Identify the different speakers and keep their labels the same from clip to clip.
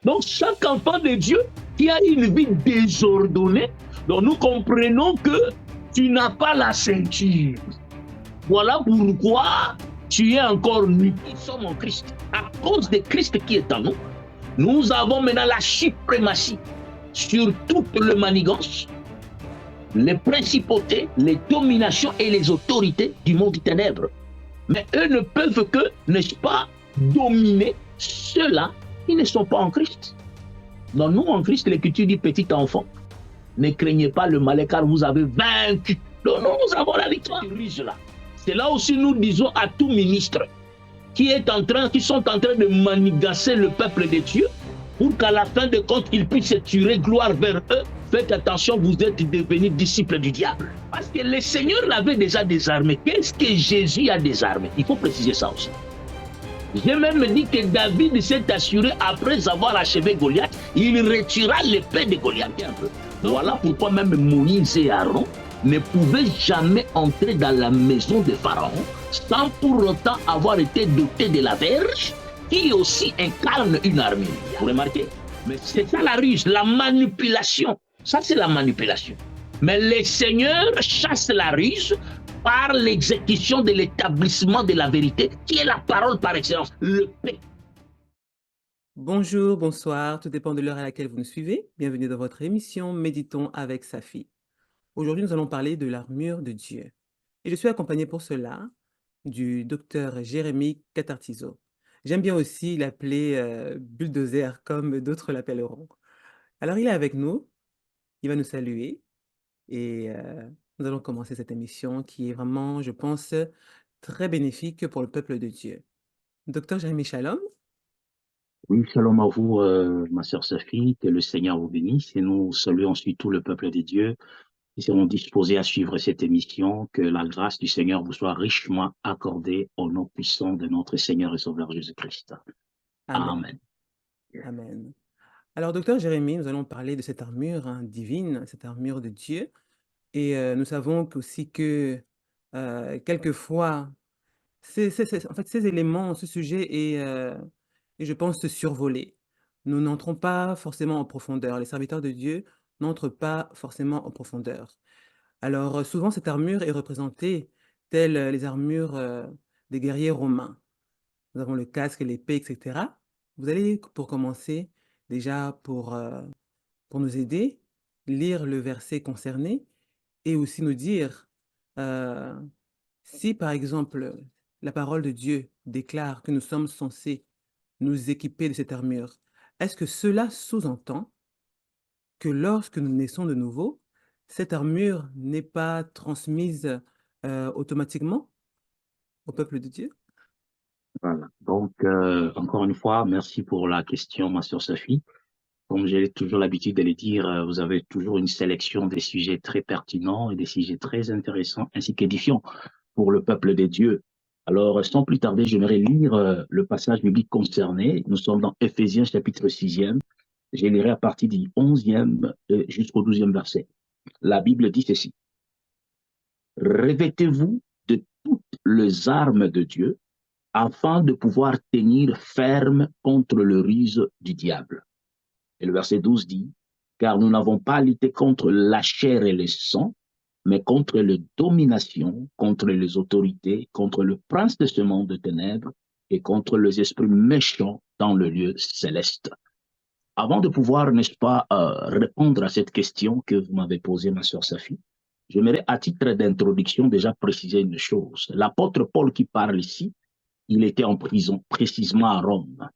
Speaker 1: Donc, chaque enfant de Dieu qui a une vie désordonnée, donc nous comprenons que tu n'as pas la ceinture. Voilà pourquoi tu es encore nu. Nous sommes en Christ. À cause de Christ qui est en nous, nous avons maintenant la suprématie sur toute le manigance, les principautés, les dominations et les autorités du monde des ténèbres. Mais eux ne peuvent que, n'est-ce pas, dominer ceux-là qui ne sont pas en Christ. Donc nous, en Christ, l'Écriture dit, petit enfant, ne craignez pas le mal, car vous avez vaincu. Donc nous avons la victoire. C'est là aussi nous disons à tout ministre qui sont en train de manigancer le peuple de Dieu, pour qu'à la fin de compte, ils puissent tirer gloire vers eux. Faites attention, vous êtes devenus disciples du diable. Parce que le Seigneur l'avait déjà désarmé. Qu'est-ce que Jésus a désarmé? Il faut préciser ça aussi. J'ai même dit que David s'est assuré, après avoir achevé Goliath, il retira l'épée de Goliath. Voilà pourquoi même Moïse et Aaron ne pouvaient jamais entrer dans la maison de Pharaon sans pour autant avoir été dotés de la verge, qui aussi incarne une armée. Vous remarquez? Mais c'est ça la ruse, la manipulation. Ça, c'est la manipulation. Mais le Seigneur chasse la ruse par l'exécution de l'établissement de la vérité, qui est la parole par excellence, le paix.
Speaker 2: Bonjour, bonsoir, tout dépend de l'heure à laquelle vous nous suivez. Bienvenue dans votre émission Méditons avec Safi. Aujourd'hui, nous allons parler de l'armure de Dieu. Et je suis accompagné pour cela du docteur Jérémy Catartizo. J'aime bien aussi l'appeler bulldozer, comme d'autres l'appelleront. Alors, il est avec nous, il va nous saluer et nous allons commencer cette émission qui est vraiment, je pense, très bénéfique pour le peuple de Dieu. Docteur Jérémy Shalom.
Speaker 1: Oui, shalom à vous, ma sœur Sophie, que le Seigneur vous bénisse, et nous saluons ensuite tout le peuple de Dieu qui seront disposés à suivre cette émission, que la grâce du Seigneur vous soit richement accordée au nom puissant de notre Seigneur et Sauveur Jésus-Christ.
Speaker 2: Amen. Amen. Alors, docteur Jérémy, nous allons parler de cette armure divine, cette armure de Dieu. Et nous savons aussi que quelquefois, en fait, ces éléments, ce sujet est, je pense, survolé. Nous n'entrons pas forcément en profondeur. Les serviteurs de Dieu n'entrent pas forcément en profondeur. Alors, souvent, cette armure est représentée telle les armures des guerriers romains. Nous avons le casque, l'épée, etc. Vous allez, pour commencer, déjà pour nous aider, lire le verset concerné et aussi nous dire si, par exemple, la parole de Dieu déclare que nous sommes censés nous équiper de cette armure, est-ce que cela sous-entend que lorsque nous naissons de nouveau, cette armure n'est pas transmise automatiquement au peuple de Dieu?
Speaker 1: Voilà. Donc, encore une fois, merci pour la question, ma sœur Sophie. Comme j'ai toujours l'habitude de le dire, vous avez toujours une sélection des sujets très pertinents et des sujets très intéressants ainsi qu'édifiants pour le peuple de Dieu. Alors, sans plus tarder, j'aimerais lire le passage biblique concerné. Nous sommes dans Éphésiens chapitre 6e. Je lirai à partir du 11e jusqu'au 12e verset. La Bible dit ceci. Revêtez-vous de toutes les armes de Dieu afin de pouvoir tenir ferme contre le ruse du diable. Et le verset 12 dit, car nous n'avons pas à lutter contre la chair et le sang, mais contre les dominations, contre les autorités, contre le prince de ce monde de ténèbres et contre les esprits méchants dans le lieu céleste. Avant de pouvoir, n'est-ce pas, répondre à cette question que vous m'avez posée, ma sœur Safi, j'aimerais à titre d'introduction déjà préciser une chose. L'apôtre Paul qui parle ici, il était en prison, précisément à Rome,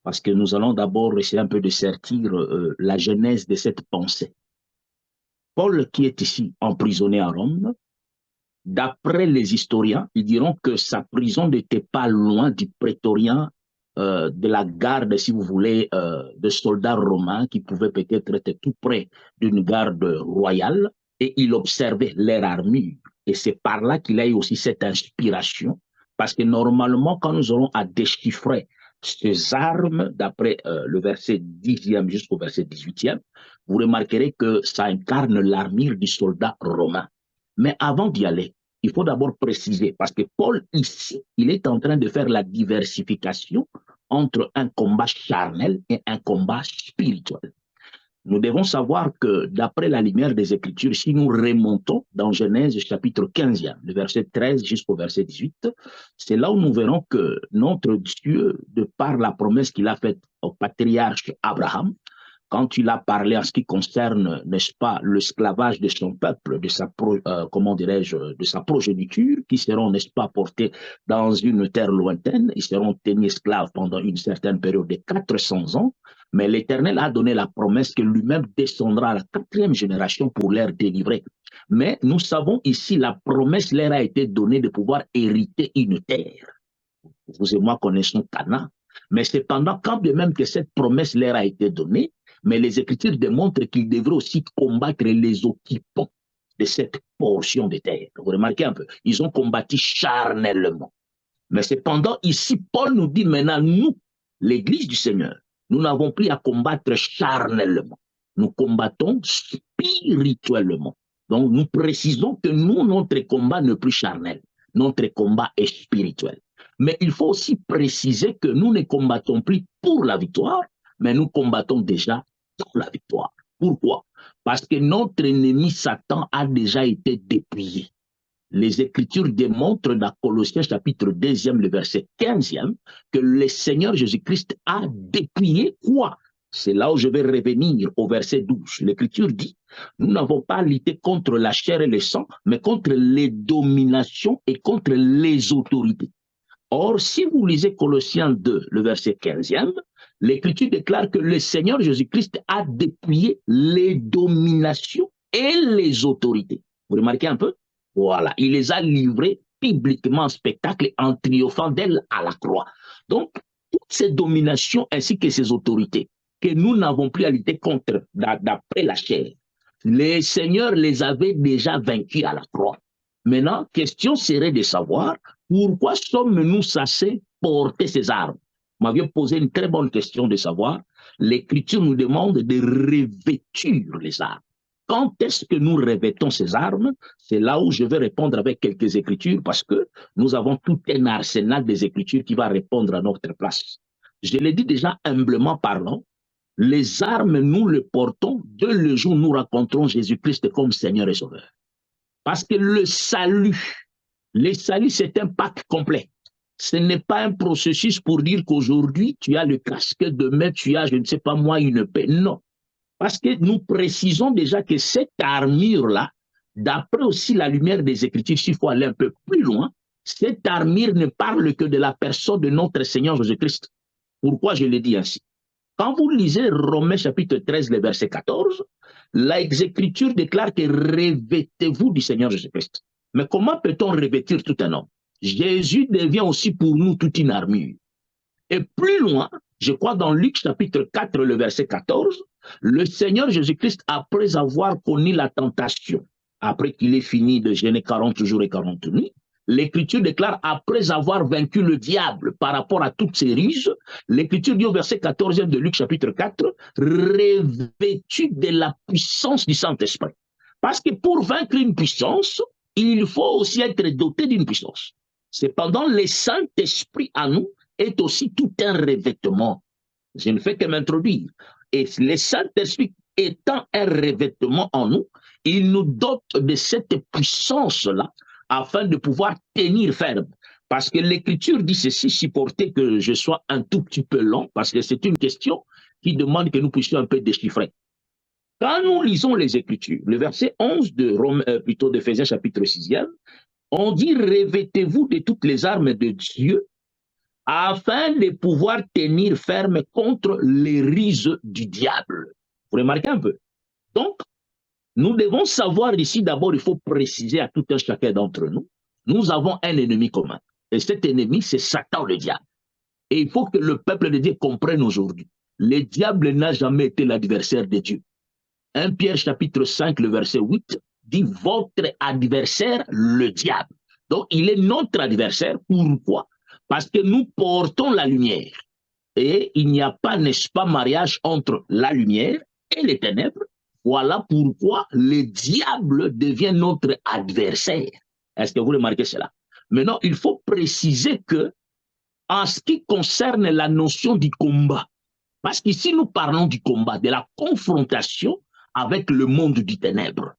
Speaker 1: parce que nous allons d'abord essayer un peu de sortir la genèse de cette pensée. Paul qui est ici emprisonné à Rome, d'après les historiens, ils diront que sa prison n'était pas loin du prétorien, de la garde, si vous voulez, de soldats romains qui pouvaient peut-être être tout près d'une garde royale, et il observait leur armure. Et c'est par là qu'il a eu aussi cette inspiration, parce que normalement, quand nous aurons à déchiffrer ces armes, d'après le verset 10e jusqu'au verset 18e, vous remarquerez que ça incarne l'armure du soldat romain. Mais avant d'y aller, il faut d'abord préciser, parce que Paul, ici, il est en train de faire la diversification entre un combat charnel et un combat spirituel. Nous devons savoir que d'après la lumière des Écritures, si nous remontons dans Genèse chapitre 15, le verset 13 jusqu'au verset 18, c'est là où nous verrons que notre Dieu, de par la promesse qu'il a faite au patriarche Abraham, quand il a parlé en ce qui concerne, n'est-ce pas, l'esclavage de son peuple, de sa, comment dirais-je, de sa progéniture, qui seront, n'est-ce pas, portés dans une terre lointaine, ils seront tenus esclaves pendant une certaine période de 400 ans, mais l'Éternel a donné la promesse que lui-même descendra à la 4e génération pour les délivrer. Mais nous savons ici, la promesse leur a été donnée de pouvoir hériter une terre. Vous et moi connaissons Canaan. Mais cependant, quand bien même que cette promesse leur a été donnée, mais les Écritures démontrent qu'ils devraient aussi combattre les occupants de cette portion de terre. Vous remarquez un peu, ils ont combattu charnellement. Mais cependant, ici, Paul nous dit maintenant, nous, l'Église du Seigneur, nous n'avons plus à combattre charnellement. Nous combattons spirituellement. Donc, nous précisons que nous, notre combat n'est plus charnel. Notre combat est spirituel. Mais il faut aussi préciser que nous ne combattons plus pour la victoire, mais nous combattons déjà dans la victoire. Pourquoi? Parce que notre ennemi Satan a déjà été dépouillé. Les Écritures démontrent dans Colossiens chapitre 2, le verset 15e, que le Seigneur Jésus-Christ a dépouillé quoi? C'est là où je vais revenir au verset 12. L'Écriture dit, nous n'avons pas lutté contre la chair et le sang, mais contre les dominations et contre les autorités. Or, si vous lisez Colossiens 2, le verset 15e, l'Écriture déclare que le Seigneur Jésus-Christ a dépouillé les dominations et les autorités. Vous remarquez un peu? Voilà, il les a livrées publiquement en spectacle en triomphant d'elles à la croix. Donc, toutes ces dominations ainsi que ces autorités que nous n'avons plus à lutter contre d'après la chair, les seigneurs les avaient déjà vaincus à la croix. Maintenant, question serait de savoir pourquoi sommes-nous censés porter ces armes? Vous m'aviez posé une très bonne question de savoir. L'Écriture nous demande de revêtir les armes. Quand est-ce que nous revêtons ces armes? C'est là où je vais répondre avec quelques écritures parce que nous avons tout un arsenal des écritures qui va répondre à notre place. Je l'ai dit déjà humblement parlant, les armes, nous les portons dès le jour où nous rencontrons Jésus-Christ comme Seigneur et Sauveur. Parce que le salut, c'est un pacte complet. Ce n'est pas un processus pour dire qu'aujourd'hui, tu as le casque, demain, tu as, je ne sais pas moi, une paix. Non. Parce que nous précisons déjà que cette armure-là, d'après aussi la lumière des Écritures, s'il faut aller un peu plus loin, cette armure ne parle que de la personne de notre Seigneur Jésus-Christ. Pourquoi je le dis ainsi? Quand vous lisez Romains chapitre 13, le verset 14, l'Écriture déclare que revêtez-vous du Seigneur Jésus-Christ. Mais comment peut-on revêtir tout un homme? Jésus devient aussi pour nous toute une armure. Et plus loin, je crois dans Luc chapitre 4, le verset 14, le Seigneur Jésus-Christ, après avoir connu la tentation, après qu'il ait fini de jeûner 40 jours et 40 nuits, l'Écriture déclare, après avoir vaincu le diable par rapport à toutes ses ruses, l'Écriture dit au verset 14 de Luc chapitre 4, revêtu de la puissance du Saint-Esprit. Parce que pour vaincre une puissance, il faut aussi être doté d'une puissance. Cependant, le Saint-Esprit à nous est aussi tout un revêtement. Je ne fais que m'introduire. Et le Saint-Esprit étant un revêtement en nous, il nous dote de cette puissance-là afin de pouvoir tenir ferme. Parce que l'Écriture dit ceci, supporter que je sois un tout petit peu long, parce que c'est une question qui demande que nous puissions un peu déchiffrer. Quand nous lisons les Écritures, le verset 11 de d'Éphésiens chapitre 6e, on dit « Revêtez-vous de toutes les armes de Dieu afin de pouvoir tenir ferme contre les ruses du diable. » Vous remarquez un peu? Donc, nous devons savoir ici, d'abord, il faut préciser à tout un chacun d'entre nous, nous avons un ennemi commun. Et cet ennemi, c'est Satan, le diable. Et il faut que le peuple de Dieu comprenne aujourd'hui. Le diable n'a jamais été l'adversaire de Dieu. 1 Pierre chapitre 5, le verset 8, dit votre adversaire, le diable. Donc, il est notre adversaire. Pourquoi? Parce que nous portons la lumière. Et il n'y a pas, n'est-ce pas, mariage entre la lumière et les ténèbres. Voilà pourquoi le diable devient notre adversaire. Est-ce que vous remarquez cela? Maintenant, il faut préciser que, en ce qui concerne la notion du combat, parce qu'ici nous parlons du combat, de la confrontation avec le monde du ténèbre.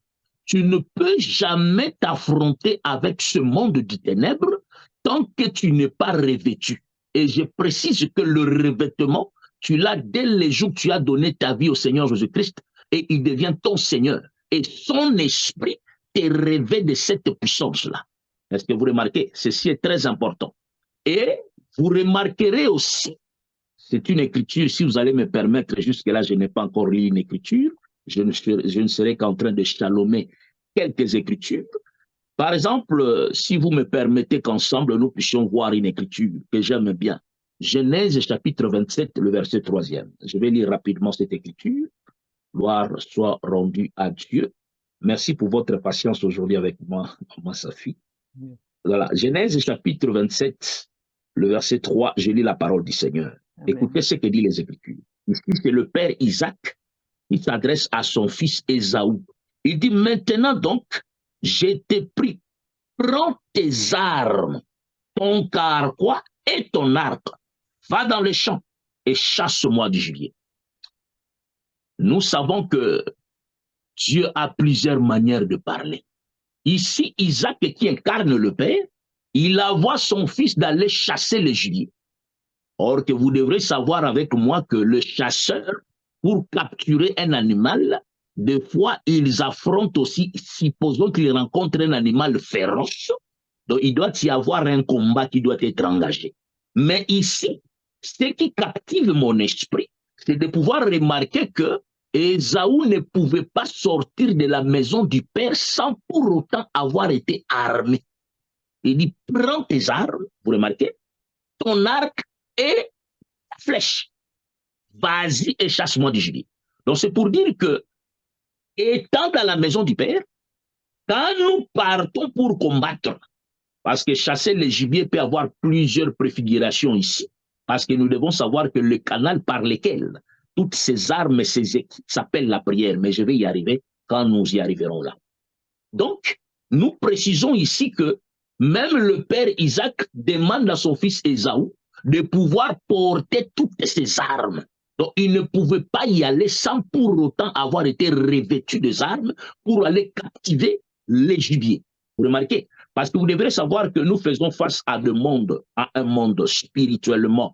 Speaker 1: Tu ne peux jamais t'affronter avec ce monde du ténèbre tant que tu n'es pas revêtu. Et je précise que le revêtement, tu l'as dès les jours où tu as donné ta vie au Seigneur Jésus-Christ et il devient ton Seigneur. Et son esprit te revêt de cette puissance-là. Est-ce que vous remarquez? Ceci est très important. Et vous remarquerez aussi, c'est une écriture, si vous allez me permettre, jusque-là, je n'ai pas encore lu une écriture, je ne serai qu'en train de chalomer quelques écritures. Par exemple, si vous me permettez qu'ensemble, nous puissions voir une écriture que j'aime bien. Genèse chapitre 27, le verset 3e. Je vais lire rapidement cette écriture. Gloire soit rendue à Dieu. Merci pour votre patience aujourd'hui avec moi, ma Safi. Voilà, Genèse chapitre 27, le verset 3, je lis la parole du Seigneur. Amen. Écoutez ce que dit les Écritures. Ici, c'est le père Isaac qui s'adresse à son fils Ésaü. Il dit, maintenant donc, je t'ai pris, prends tes armes, ton carquois et ton arc, va dans les champs et chasse-moi du gibier. Nous savons que Dieu a plusieurs manières de parler. Ici, Isaac qui incarne le Père, il envoie son fils d'aller chasser le gibier. Or que vous devrez savoir avec moi que le chasseur, pour capturer un animal, des fois, ils affrontent aussi, supposons qu'ils rencontrent un animal féroce, donc il doit y avoir un combat qui doit être engagé. Mais ici, ce qui captive mon esprit, c'est de pouvoir remarquer que Ésaü ne pouvait pas sortir de la maison du père sans pour autant avoir été armé. Il dit, prends tes armes, vous remarquez, ton arc et ta flèche. Vas-y et chasse-moi du gibier. Donc c'est pour dire que, étant dans la maison du père, quand nous partons pour combattre, parce que chasser le gibier peut avoir plusieurs préfigurations ici, parce que nous devons savoir que le canal par lequel toutes ces armes et ces équipes s'appellent la prière, mais je vais y arriver quand nous y arriverons là. Donc, nous précisons ici que même le père Isaac demande à son fils Ésaü de pouvoir porter toutes ces armes. Donc, il ne pouvait pas y aller sans pour autant avoir été revêtu des armes pour aller captiver les gibiers. Vous remarquez? Parce que vous devrez savoir que nous faisons face à un monde spirituellement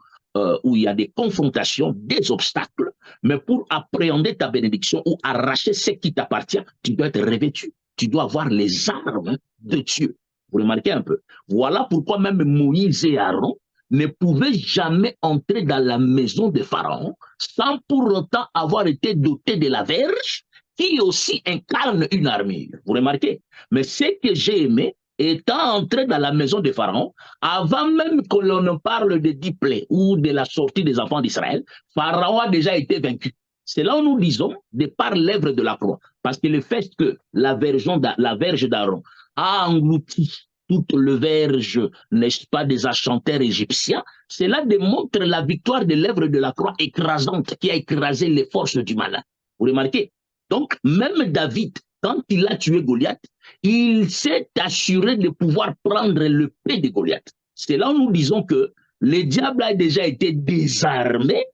Speaker 1: où il y a des confrontations, des obstacles, mais pour appréhender ta bénédiction ou arracher ce qui t'appartient, tu dois être revêtu. Tu dois avoir les armes de Dieu. Vous remarquez un peu? Voilà pourquoi même Moïse et Aaron ne pouvaient jamais entrer dans la maison de Pharaon sans pour autant avoir été dotés de la verge qui aussi incarne une armure. Vous remarquez? Mais ce que j'ai aimé, étant entré dans la maison de Pharaon, avant même que l'on ne parle de 10 plaies ou de la sortie des enfants d'Israël, Pharaon a déjà été vaincu. C'est là où nous disons, de par l'œuvre de la croix, parce que le fait que la verge d'Aaron a englouti toute le verge, n'est-ce pas, des enchanteurs égyptiens, cela démontre la victoire de l'œuvre de la croix écrasante qui a écrasé les forces du malin. Vous remarquez? Donc, même David, quand il a tué Goliath, il s'est assuré de pouvoir prendre le paix de Goliath. C'est là où nous disons que le diable a déjà été désarmé,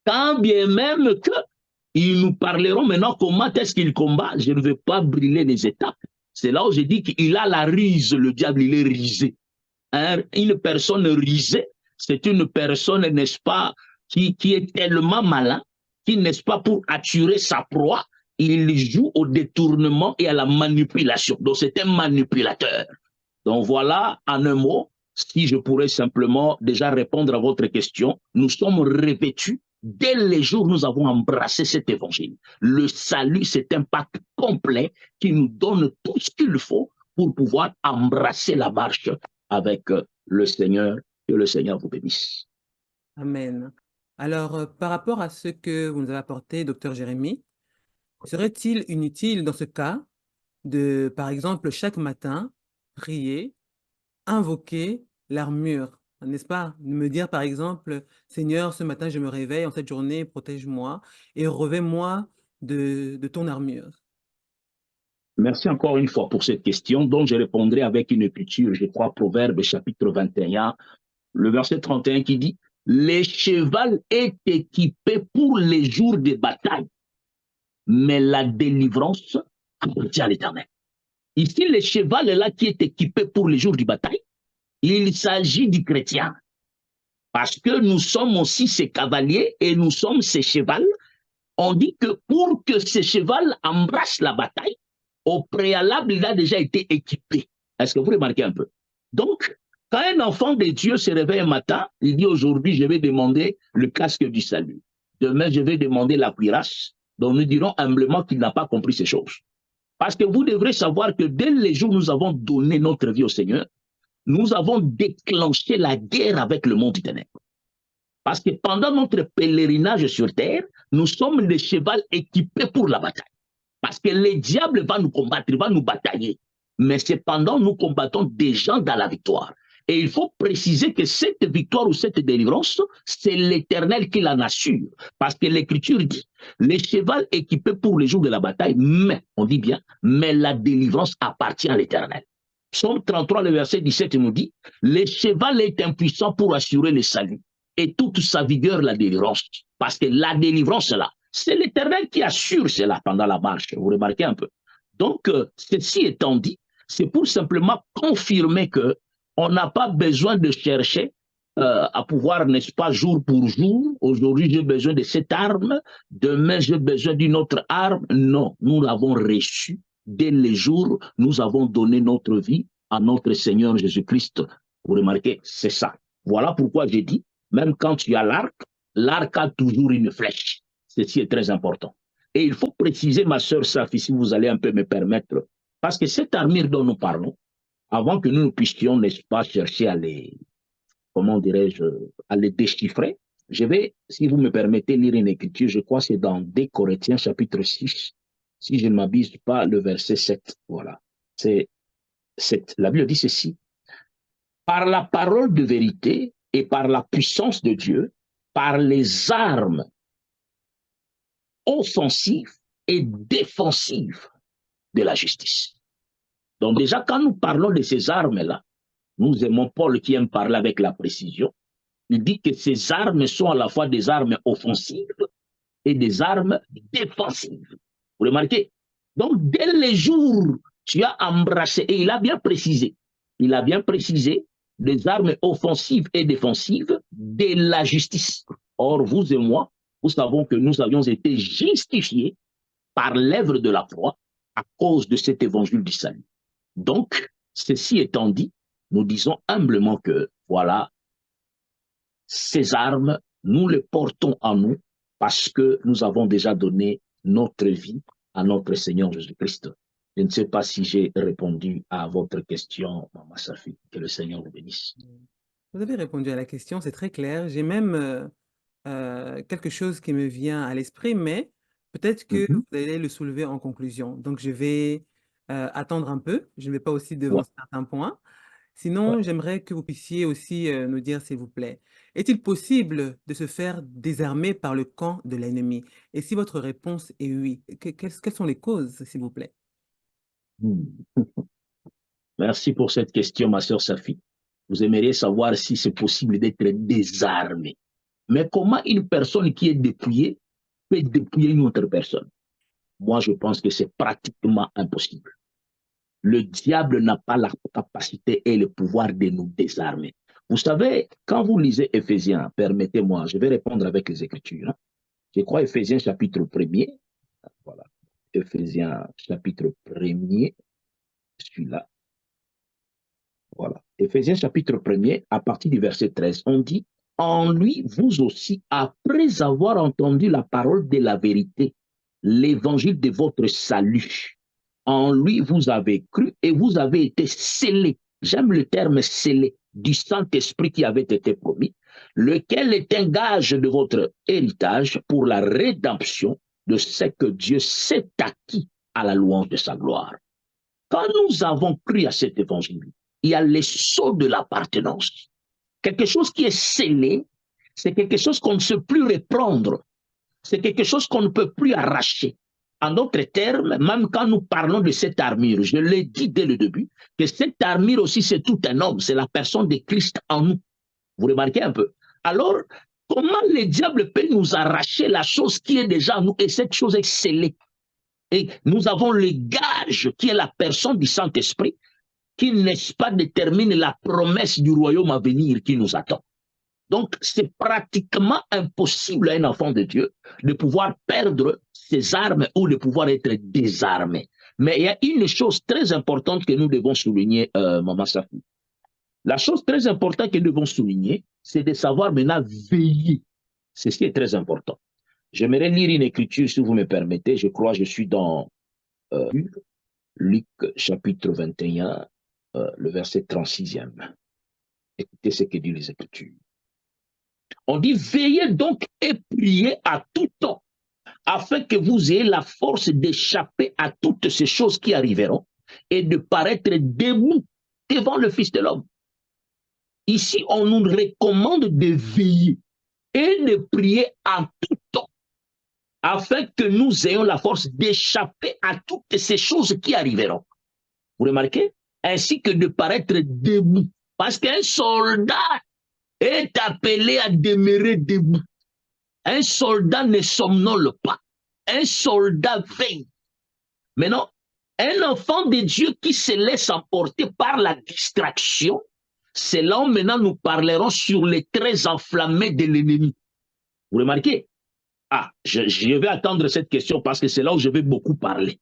Speaker 1: quand bien même que ils nous parleront maintenant comment est-ce qu'il combat. Je ne veux pas brûler les étapes. C'est là où je dis qu'il a la ruse, le diable, il est risé. Hein? Une personne risée, c'est une personne, n'est-ce pas, qui est tellement malin, qui, n'est-ce pas, pour attirer sa proie, il joue au détournement et à la manipulation. Donc c'est un manipulateur. Donc voilà, en un mot, si je pourrais simplement déjà répondre à votre question, nous sommes revêtus. Dès les jours où nous avons embrassé cet évangile, le salut, c'est un pacte complet qui nous donne tout ce qu'il faut pour pouvoir embrasser la marche avec le Seigneur. Que le Seigneur vous bénisse.
Speaker 2: Amen. Alors, par rapport à ce que vous nous avez apporté, docteur Jérémie, serait-il inutile dans ce cas de, par exemple, chaque matin, prier, invoquer l'armure, n'est-ce pas? Me dire, par exemple, Seigneur, ce matin, je me réveille, en cette journée, protège-moi et revêt-moi de ton armure.
Speaker 1: Merci encore une fois pour cette question dont je répondrai avec une écriture, je crois, Proverbe chapitre 21, le verset 31 qui dit « Le cheval est équipé pour les jours de bataille, mais la délivrance appartient à l'Éternel. » Ici, le cheval est là qui est équipé pour les jours de bataille. Il s'agit du chrétien. Parce que nous sommes aussi ses cavaliers et nous sommes ses chevals. On dit que pour que ce cheval embrasse la bataille, au préalable, il a déjà été équipé. Est-ce que vous remarquez un peu? Donc, quand un enfant de Dieu se réveille un matin, il dit aujourd'hui, je vais demander le casque du salut. Demain, je vais demander la cuirasse. Donc, nous dirons humblement qu'il n'a pas compris ces choses. Parce que vous devrez savoir que dès les jours où nous avons donné notre vie au Seigneur, nous avons déclenché la guerre avec le monde du ténèbre. Parce que pendant notre pèlerinage sur terre, nous sommes des chevals équipés pour la bataille. Parce que le diable va nous combattre, il va nous batailler. Mais cependant, nous combattons des gens dans la victoire. Et il faut préciser que cette victoire ou cette délivrance, c'est l'Éternel qui l'en assure. Parce que l'Écriture dit, les chevals équipés pour les jours de la bataille, mais, on dit bien, mais la délivrance appartient à l'Éternel. Psaume 33, le verset 17 nous dit, le cheval est impuissant pour assurer le salut et toute sa vigueur la délivrance. Parce que la délivrance là, c'est l'Éternel qui assure cela pendant la marche. Vous remarquez un peu. Donc, ceci étant dit, c'est pour simplement confirmer que on n'a pas besoin de chercher à pouvoir, n'est-ce pas, jour pour jour. Aujourd'hui, j'ai besoin de cette arme. Demain, j'ai besoin d'une autre arme. Non, nous l'avons reçue. Dès les jours, nous avons donné notre vie à notre Seigneur Jésus-Christ. Vous remarquez, c'est ça. Voilà pourquoi j'ai dit, même quand tu as l'arc, l'arc a toujours une flèche. Ceci est très important. Et il faut préciser, ma sœur Safi, si vous allez un peu me permettre, parce que cette armure dont nous parlons, avant que nous puissions, n'est-ce pas, chercher à les, comment dirais-je, à les déchiffrer, je vais, si vous me permettez, lire une écriture, je crois que c'est dans 2 Corinthiens chapitre 6, si je ne m'abuse pas, le verset 7, voilà. C'est 7. La Bible dit ceci, par la parole de vérité et par la puissance de Dieu, par les armes offensives et défensives de la justice. Donc déjà, quand nous parlons de ces armes-là, nous aimons Paul qui aime parler avec la précision. Il dit que ces armes sont à la fois des armes offensives et des armes défensives. Vous remarquez? Donc, dès les jours, tu as embrassé, et il a bien précisé des armes offensives et défensives de la justice. Or, vous et moi, nous savons que nous avions été justifiés par l'œuvre de la croix à cause de cet évangile du salut. Donc, ceci étant dit, nous disons humblement que, voilà, ces armes, nous les portons en nous parce que nous avons déjà donné notre vie à notre Seigneur Jésus-Christ. Je ne sais pas si j'ai répondu à votre question, Maman Safi. Que le Seigneur vous bénisse.
Speaker 2: Vous avez répondu à la question, c'est très clair. J'ai même quelque chose qui me vient à l'esprit, mais peut-être que vous allez le soulever en conclusion. Donc, je vais attendre un peu. Je ne vais pas aussi devant certains points. Sinon, j'aimerais que vous puissiez aussi nous dire, s'il vous plaît, est-il possible de se faire désarmer par le camp de l'ennemi? Et si votre réponse est oui, quelles sont les causes, s'il vous plaît?
Speaker 1: Merci pour cette question, ma sœur Safi. Vous aimeriez savoir si c'est possible d'être désarmé. Mais comment une personne qui est dépouillée peut dépouiller une autre personne? Moi, je pense que c'est pratiquement impossible. Le diable n'a pas la capacité et le pouvoir de nous désarmer. Vous savez, quand vous lisez Éphésiens, permettez-moi, je vais répondre avec les Écritures. Je crois Éphésiens chapitre 1er. Voilà. Éphésiens chapitre 1er. Celui-là. Voilà. Éphésiens chapitre 1er, à partir du verset 13, on dit, en lui, vous aussi, après avoir entendu la parole de la vérité, l'évangile de votre salut, en lui, vous avez cru et vous avez été scellés. J'aime le terme scellé du Saint-Esprit qui avait été promis, lequel est un gage de votre héritage pour la rédemption de ce que Dieu s'est acquis à la louange de sa gloire. Quand nous avons cru à cet évangile, il y a les sceaux de l'appartenance. Quelque chose qui est scellé, c'est quelque chose qu'on ne sait plus reprendre. C'est quelque chose qu'on ne peut plus arracher. En d'autres termes, même quand nous parlons de cette armure, je l'ai dit dès le début, que cette armure aussi, c'est tout un homme, c'est la personne de Christ en nous. Vous remarquez un peu? Alors, comment le diable peut nous arracher la chose qui est déjà en nous et cette chose est scellée? Et nous avons le gage qui est la personne du Saint-Esprit qui, n'est-ce pas, détermine la promesse du royaume à venir qui nous attend. Donc, c'est pratiquement impossible à un enfant de Dieu de pouvoir perdre ses armes ou de pouvoir être désarmé. Mais il y a une chose très importante que nous devons souligner, Maman Safi. La chose très importante que nous devons souligner, c'est de savoir maintenant veiller. C'est ce qui est très important. J'aimerais lire une écriture, si vous me permettez. Je crois que je suis dans Luc chapitre 21, le verset 36e. Écoutez ce que dit les Écritures. On dit, veillez donc et priez à tout temps, afin que vous ayez la force d'échapper à toutes ces choses qui arriveront et de paraître debout devant le Fils de l'homme. Ici, on nous recommande de veiller et de prier à tout temps, afin que nous ayons la force d'échapper à toutes ces choses qui arriveront. Vous remarquez? Ainsi que de paraître debout. Parce qu'un soldat est appelé à demeurer debout. Un soldat ne somnole pas. Un soldat veille. Maintenant, un enfant de Dieu qui se laisse emporter par la distraction, c'est là où maintenant nous parlerons sur les traits enflammés de l'ennemi. Vous remarquez? Ah, je vais attendre cette question parce que c'est là où je vais beaucoup parler.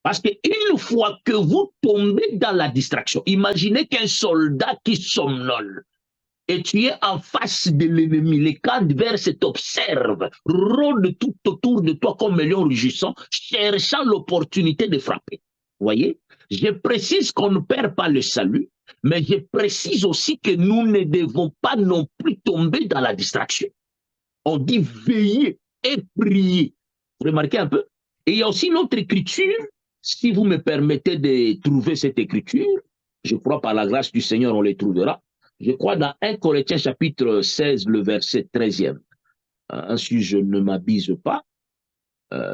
Speaker 1: Parce qu'une fois que vous tombez dans la distraction, imaginez qu'un soldat qui somnole, et tu es en face de l'ennemi, les cas adverses t'observent, rôdent tout autour de toi comme un lion rugissant, cherchant l'opportunité de frapper. Vous voyez? Je précise qu'on ne perd pas le salut, mais je précise aussi que nous ne devons pas non plus tomber dans la distraction. On dit veiller et prier. Vous remarquez un peu? Et il y a aussi une autre écriture, si vous me permettez de trouver cette écriture, je crois par la grâce du Seigneur on les trouvera. Je crois dans 1 Corinthiens chapitre 16, le verset 13e. Si je ne m'abuse pas,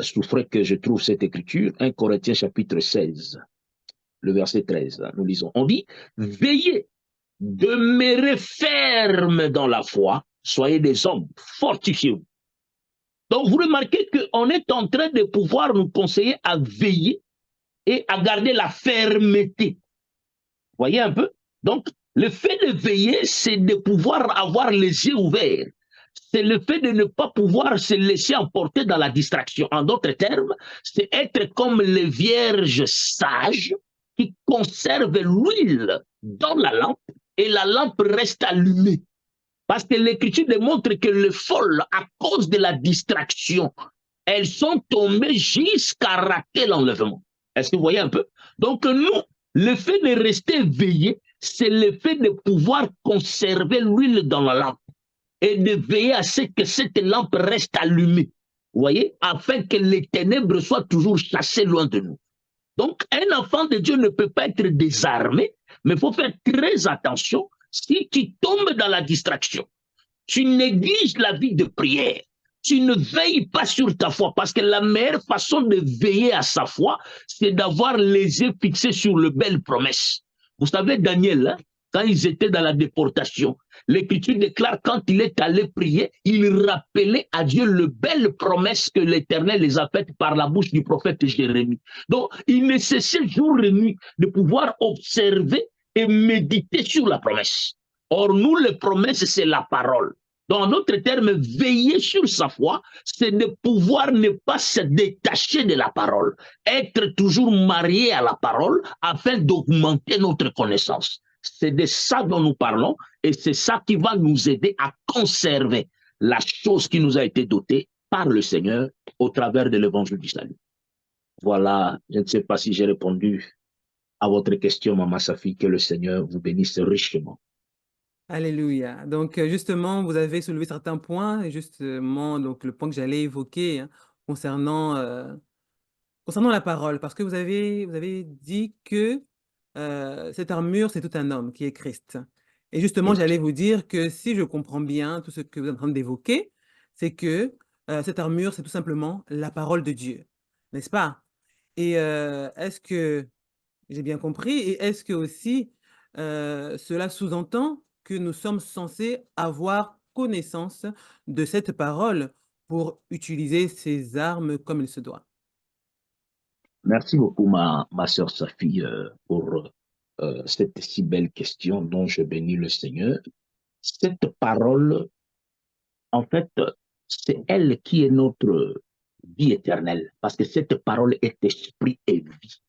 Speaker 1: souffrez que je trouve cette écriture, 1 Corinthiens chapitre 16, le verset 13. Nous lisons, on dit, veillez, demeurez ferme dans la foi, soyez des hommes, fortifiez-vous. Donc vous remarquez qu'on est en train de pouvoir nous conseiller à veiller et à garder la fermeté. Vous voyez un peu? Donc, le fait de veiller, c'est de pouvoir avoir les yeux ouverts. C'est le fait de ne pas pouvoir se laisser emporter dans la distraction. En d'autres termes, c'est être comme les vierges sages qui conservent l'huile dans la lampe et la lampe reste allumée. Parce que l'Écriture démontre que les folles, à cause de la distraction, elles sont tombées jusqu'à rater l'enlèvement. Est-ce que vous voyez un peu? Donc nous, le fait de rester éveillé, c'est le fait de pouvoir conserver l'huile dans la lampe et de veiller à ce que cette lampe reste allumée, vous voyez, afin que les ténèbres soient toujours chassées loin de nous. Donc, un enfant de Dieu ne peut pas être désarmé, mais il faut faire très attention. Si tu tombes dans la distraction, tu négliges la vie de prière, tu ne veilles pas sur ta foi, parce que la meilleure façon de veiller à sa foi, c'est d'avoir les yeux fixés sur les belles promesses. Vous savez, Daniel, hein, quand ils étaient dans la déportation, l'Écriture déclare quand il est allé prier, il rappelait à Dieu les belles promesses que l'Éternel les a faites par la bouche du prophète Jérémie. Donc, il ne cessait jour et nuit de pouvoir observer et méditer sur la promesse. Or, nous, les promesses, c'est la parole. Dans d'autres termes, veiller sur sa foi, c'est de pouvoir ne pas se détacher de la parole, être toujours marié à la parole afin d'augmenter notre connaissance. C'est de ça dont nous parlons et c'est ça qui va nous aider à conserver la chose qui nous a été dotée par le Seigneur au travers de l'évangile du salut. Voilà, je ne sais pas si j'ai répondu à votre question, Maman Safi, que le Seigneur vous bénisse richement.
Speaker 2: Alléluia. Donc, justement, vous avez soulevé certains points, et justement, donc, le point que j'allais évoquer hein, concernant, concernant la parole, parce que vous avez dit que cette armure, c'est tout un homme qui est Christ. Et justement, j'allais vous dire que si je comprends bien tout ce que vous êtes en train d'évoquer, c'est que cette armure, c'est tout simplement la parole de Dieu. n'est-ce pas? Et est-ce que j'ai bien compris? Et est-ce que aussi, cela sous-entend que nous sommes censés avoir connaissance de cette parole pour utiliser ces armes comme il se doit?
Speaker 1: Merci beaucoup, ma sœur Safi, pour cette si belle question dont je bénis le Seigneur. Cette parole, en fait, c'est elle qui est notre vie éternelle, parce que cette parole est esprit et vie.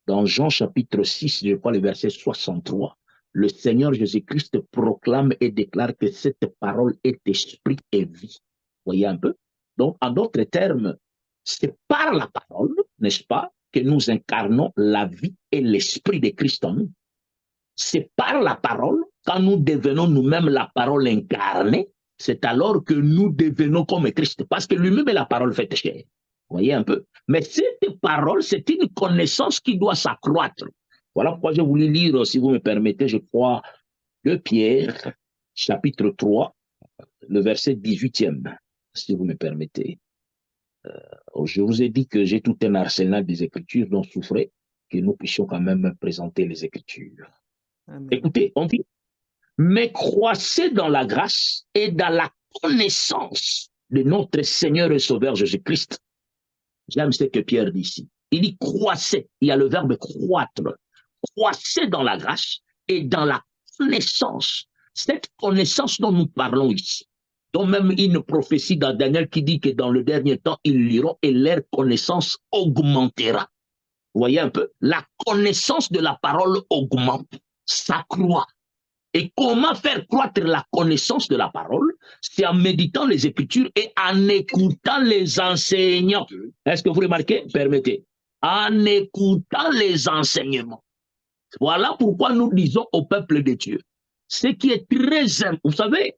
Speaker 1: Dans Jean chapitre 6, je crois le verset 63, le Seigneur Jésus-Christ proclame et déclare que cette parole est esprit et vie. Voyez un peu? Donc, en d'autres termes, c'est par la parole, n'est-ce pas, que nous incarnons la vie et l'esprit de Christ en nous. C'est par la parole, quand nous devenons nous-mêmes la parole incarnée, c'est alors que nous devenons comme Christ, parce que lui-même est la parole faite chair. Vous voyez un peu? Mais cette parole, c'est une connaissance qui doit s'accroître. Voilà pourquoi j'ai voulu lire, si vous me permettez, je crois, 2 Pierre, chapitre 3, le verset 18e, si vous me permettez. Je vous ai dit que j'ai tout un arsenal des Écritures dont souffrez, que nous puissions quand même présenter les Écritures.
Speaker 2: Amen.
Speaker 1: Écoutez, on dit, mais croissez dans la grâce et dans la connaissance de notre Seigneur et Sauveur Jésus-Christ. J'aime ce que Pierre dit ici. Il dit croissez, il y a le verbe croître. Croissez dans la grâce et dans la connaissance. Cette connaissance dont nous parlons ici, dont même une prophétie dans Daniel qui dit que dans le dernier temps, ils liront et leur connaissance augmentera. Vous voyez un peu? La connaissance de la parole augmente, s'accroît. Et comment faire croître la connaissance de la parole? C'est en méditant les Écritures et en écoutant les enseignants. Est-ce que vous remarquez? Permettez. En écoutant les enseignements. Voilà pourquoi nous disons au peuple de Dieu, ce qui est très important, vous savez,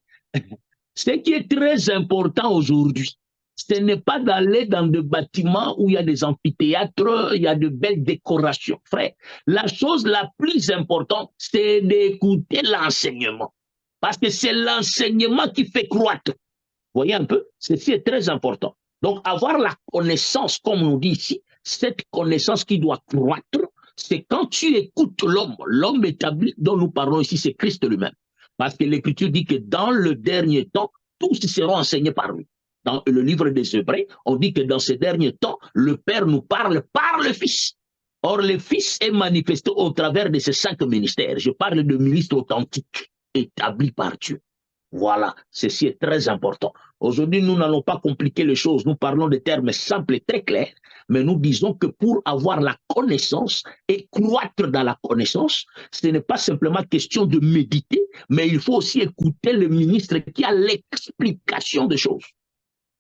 Speaker 1: ce qui est très important aujourd'hui, ce n'est pas d'aller dans des bâtiments où il y a des amphithéâtres, il y a de belles décorations. Frère, la chose la plus importante, c'est d'écouter l'enseignement. Parce que c'est l'enseignement qui fait croître. Vous voyez un peu? Ceci est très important. Donc, avoir la connaissance, comme on dit ici, cette connaissance qui doit croître, c'est quand tu écoutes l'homme établi dont nous parlons ici, c'est Christ lui-même. Parce que l'Écriture dit que dans le dernier temps, tous seront enseignés par lui. Dans le livre des Hébreux, on dit que dans ces derniers temps, le Père nous parle par le Fils. Or, le Fils est manifesté au travers de ces 5 ministères. Je parle de ministres authentiques, établis par Dieu. Voilà, ceci est très important. Aujourd'hui, nous n'allons pas compliquer les choses. Nous parlons de termes simples et très clairs, mais nous disons que pour avoir la connaissance et croître dans la connaissance, ce n'est pas simplement question de méditer, mais il faut aussi écouter le ministre qui a l'explication des choses.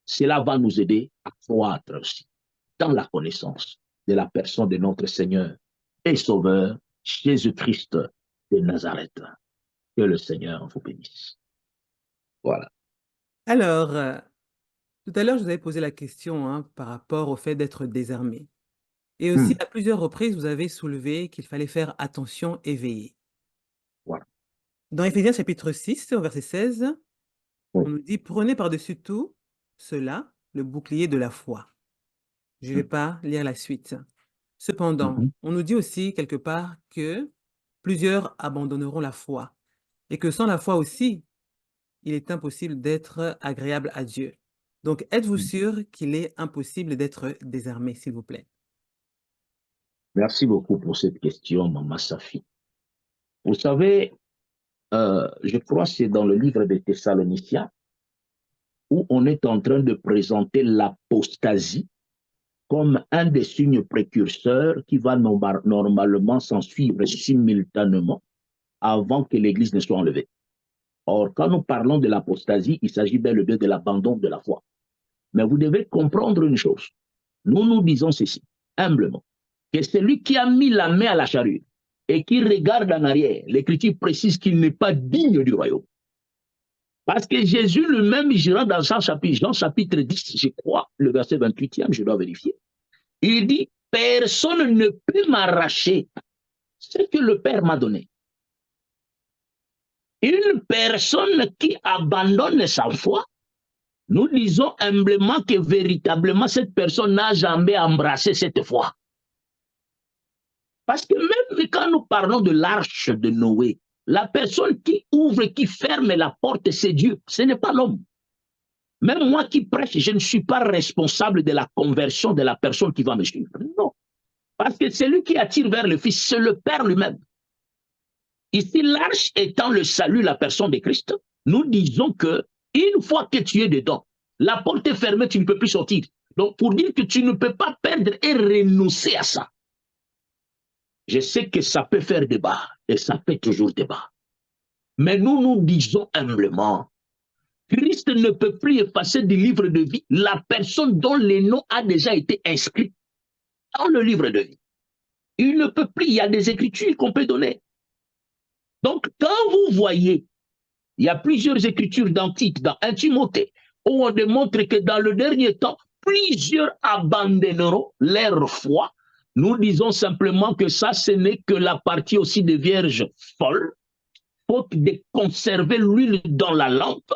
Speaker 1: Cela va nous aider à croître aussi dans la connaissance de la personne de notre Seigneur et Sauveur, Jésus-Christ de Nazareth. Que le Seigneur vous bénisse. Voilà.
Speaker 2: Alors, tout à l'heure, je vous avais posé la question, hein, par rapport au fait d'être désarmé. Et aussi, à plusieurs reprises, vous avez soulevé qu'il fallait faire attention et veiller.
Speaker 1: Voilà.
Speaker 2: Dans Éphésiens chapitre 6, au verset 16,
Speaker 1: Oui.
Speaker 2: on nous dit: «Prenez par-dessus tout cela le bouclier de la foi». Je ne vais pas lire la suite. Cependant, on nous dit aussi quelque part que plusieurs abandonneront la foi et que sans la foi aussi, il est impossible d'être agréable à Dieu. Donc, êtes-vous sûr qu'il est impossible d'être désarmé, s'il vous plaît?
Speaker 1: Merci beaucoup pour cette question, Maman Safi. Vous savez, je crois que c'est dans le livre des Thessaloniciens où on est en train de présenter l'apostasie comme un des signes précurseurs qui va normalement s'en suivre simultanément avant que l'Église ne soit enlevée. Or, quand nous parlons de l'apostasie, il s'agit bel et bien de l'abandon de la foi. Mais vous devez comprendre une chose. Nous disons ceci, humblement, que celui qui a mis la main à la charrue et qui regarde en arrière, l'Écriture précise qu'il n'est pas digne du royaume. Parce que Jésus lui-même, il dira dans Jean chapitre 10, je crois, le verset 28e, je dois vérifier, il dit, personne ne peut m'arracher ce que le Père m'a donné. Une personne qui abandonne sa foi Nous disons humblement que véritablement cette personne n'a jamais embrassé cette foi. Parce que même quand nous parlons de l'arche de Noé, la personne qui ouvre, qui ferme la porte, c'est Dieu, ce n'est pas l'homme. Même moi qui prêche, je ne suis pas responsable de la conversion de la personne qui va me suivre. Non. Parce que celui qui attire vers le Fils, c'est le Père lui-même. Ici, l'arche étant le salut, la personne de Christ, nous disons que une fois que tu es dedans, la porte est fermée, tu ne peux plus sortir. Donc, pour dire que tu ne peux pas perdre et renoncer à ça. Je sais que ça peut faire débat, et ça fait toujours débat. Mais nous disons humblement, Christ ne peut plus effacer du livre de vie la personne dont le nom a déjà été inscrit dans le livre de vie. Il ne peut plus, il y a des écritures qu'on peut donner. Donc, quand vous voyez, il y a plusieurs écritures dans Tite, dans 1 Timothée, où on démontre que dans le dernier temps, plusieurs abandonneront leur foi. Nous disons simplement que ça, ce n'est que la partie aussi des vierges folles, faute de conserver l'huile dans la lampe.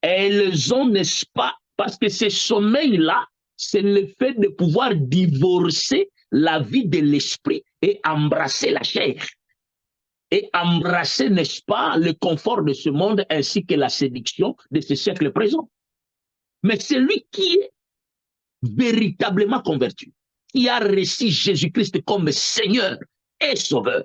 Speaker 1: Elles ont, n'est-ce pas, parce que ce sommeil-là, c'est le fait de pouvoir divorcer la vie de l'esprit et embrasser la chair. Et embrasser, n'est-ce pas, le confort de ce monde ainsi que la séduction de ce siècle présent. Mais celui qui est véritablement converti, qui a reçu Jésus-Christ comme Seigneur et Sauveur,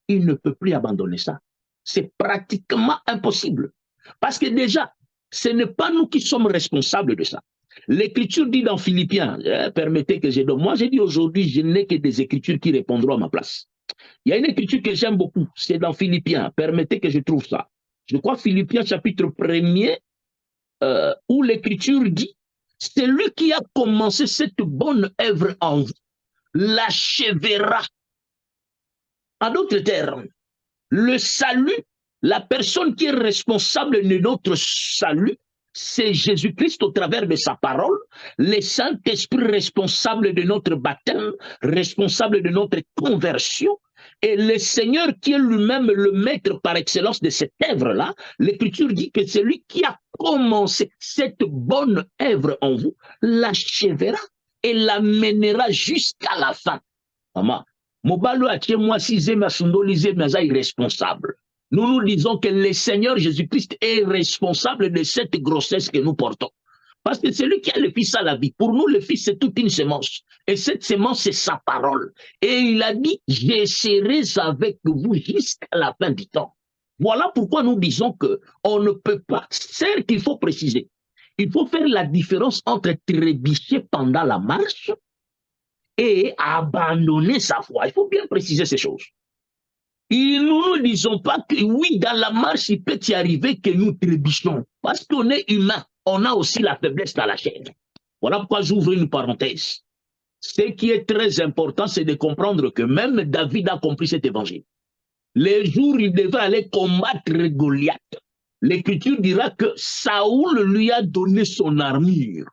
Speaker 1: il ne peut plus abandonner ça. C'est pratiquement impossible. Parce que déjà, ce n'est pas nous qui sommes responsables de ça. L'Écriture dit dans Philippiens, permettez que je donne. Moi, j'ai dit aujourd'hui, je n'ai que des Écritures qui répondront à ma place. Il y a une écriture que j'aime beaucoup, c'est dans Philippiens. Permettez que je trouve ça. Je crois Philippiens chapitre 1er, où l'Écriture dit, c'est lui qui a commencé cette bonne œuvre en vous, l'achèvera. En d'autres termes, le salut, la personne qui est responsable de notre salut, c'est Jésus-Christ au travers de sa parole, le Saint-Esprit responsable de notre baptême, responsable de notre conversion, et le Seigneur qui est lui-même le maître par excellence de cette œuvre-là. L'Écriture dit que c'est lui qui a commencé cette bonne œuvre en vous, l'achèvera et l'amènera jusqu'à la fin. Maman, Mobalo a tiens moi si ma sundolise mais irresponsable. Nous disons que le Seigneur Jésus-Christ est responsable de cette grossesse que nous portons. Parce que c'est lui qui a le Fils à la vie. Pour nous, le Fils, c'est toute une semence. Et cette semence, c'est sa parole. Et il a dit, je serai avec vous jusqu'à la fin du temps. Voilà pourquoi nous disons qu'on ne peut pas. Certes, il faut préciser. Il faut faire la différence entre trébucher pendant la marche et abandonner sa foi. Il faut bien préciser ces choses. Et nous ne disons pas que oui, dans la marche, il peut y arriver que nous trébuchons. Parce qu'on est humain, on a aussi la faiblesse dans la chair. Voilà pourquoi j'ouvre une parenthèse. Ce qui est très important, c'est de comprendre que même David a compris cet évangile. Les jours où il devait aller combattre Goliath, l'Écriture dira que Saoul lui a donné son armure.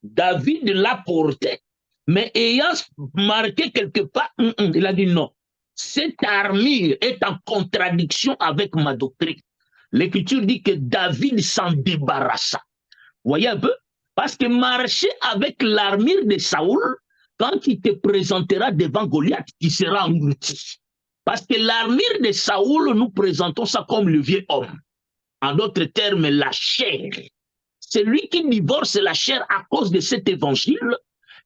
Speaker 1: David l'a portée, mais ayant marqué quelque part, il a dit non. Cette armure est en contradiction avec ma doctrine. L'Écriture dit que David s'en débarrassa. Voyez un peu? Parce que marcher avec l'armure de Saoul, quand il te présentera devant Goliath, tu seras englouti. Parce que l'armure de Saoul, nous présentons ça comme le vieux homme. En d'autres termes, la chair. C'est lui qui divorce la chair à cause de cet évangile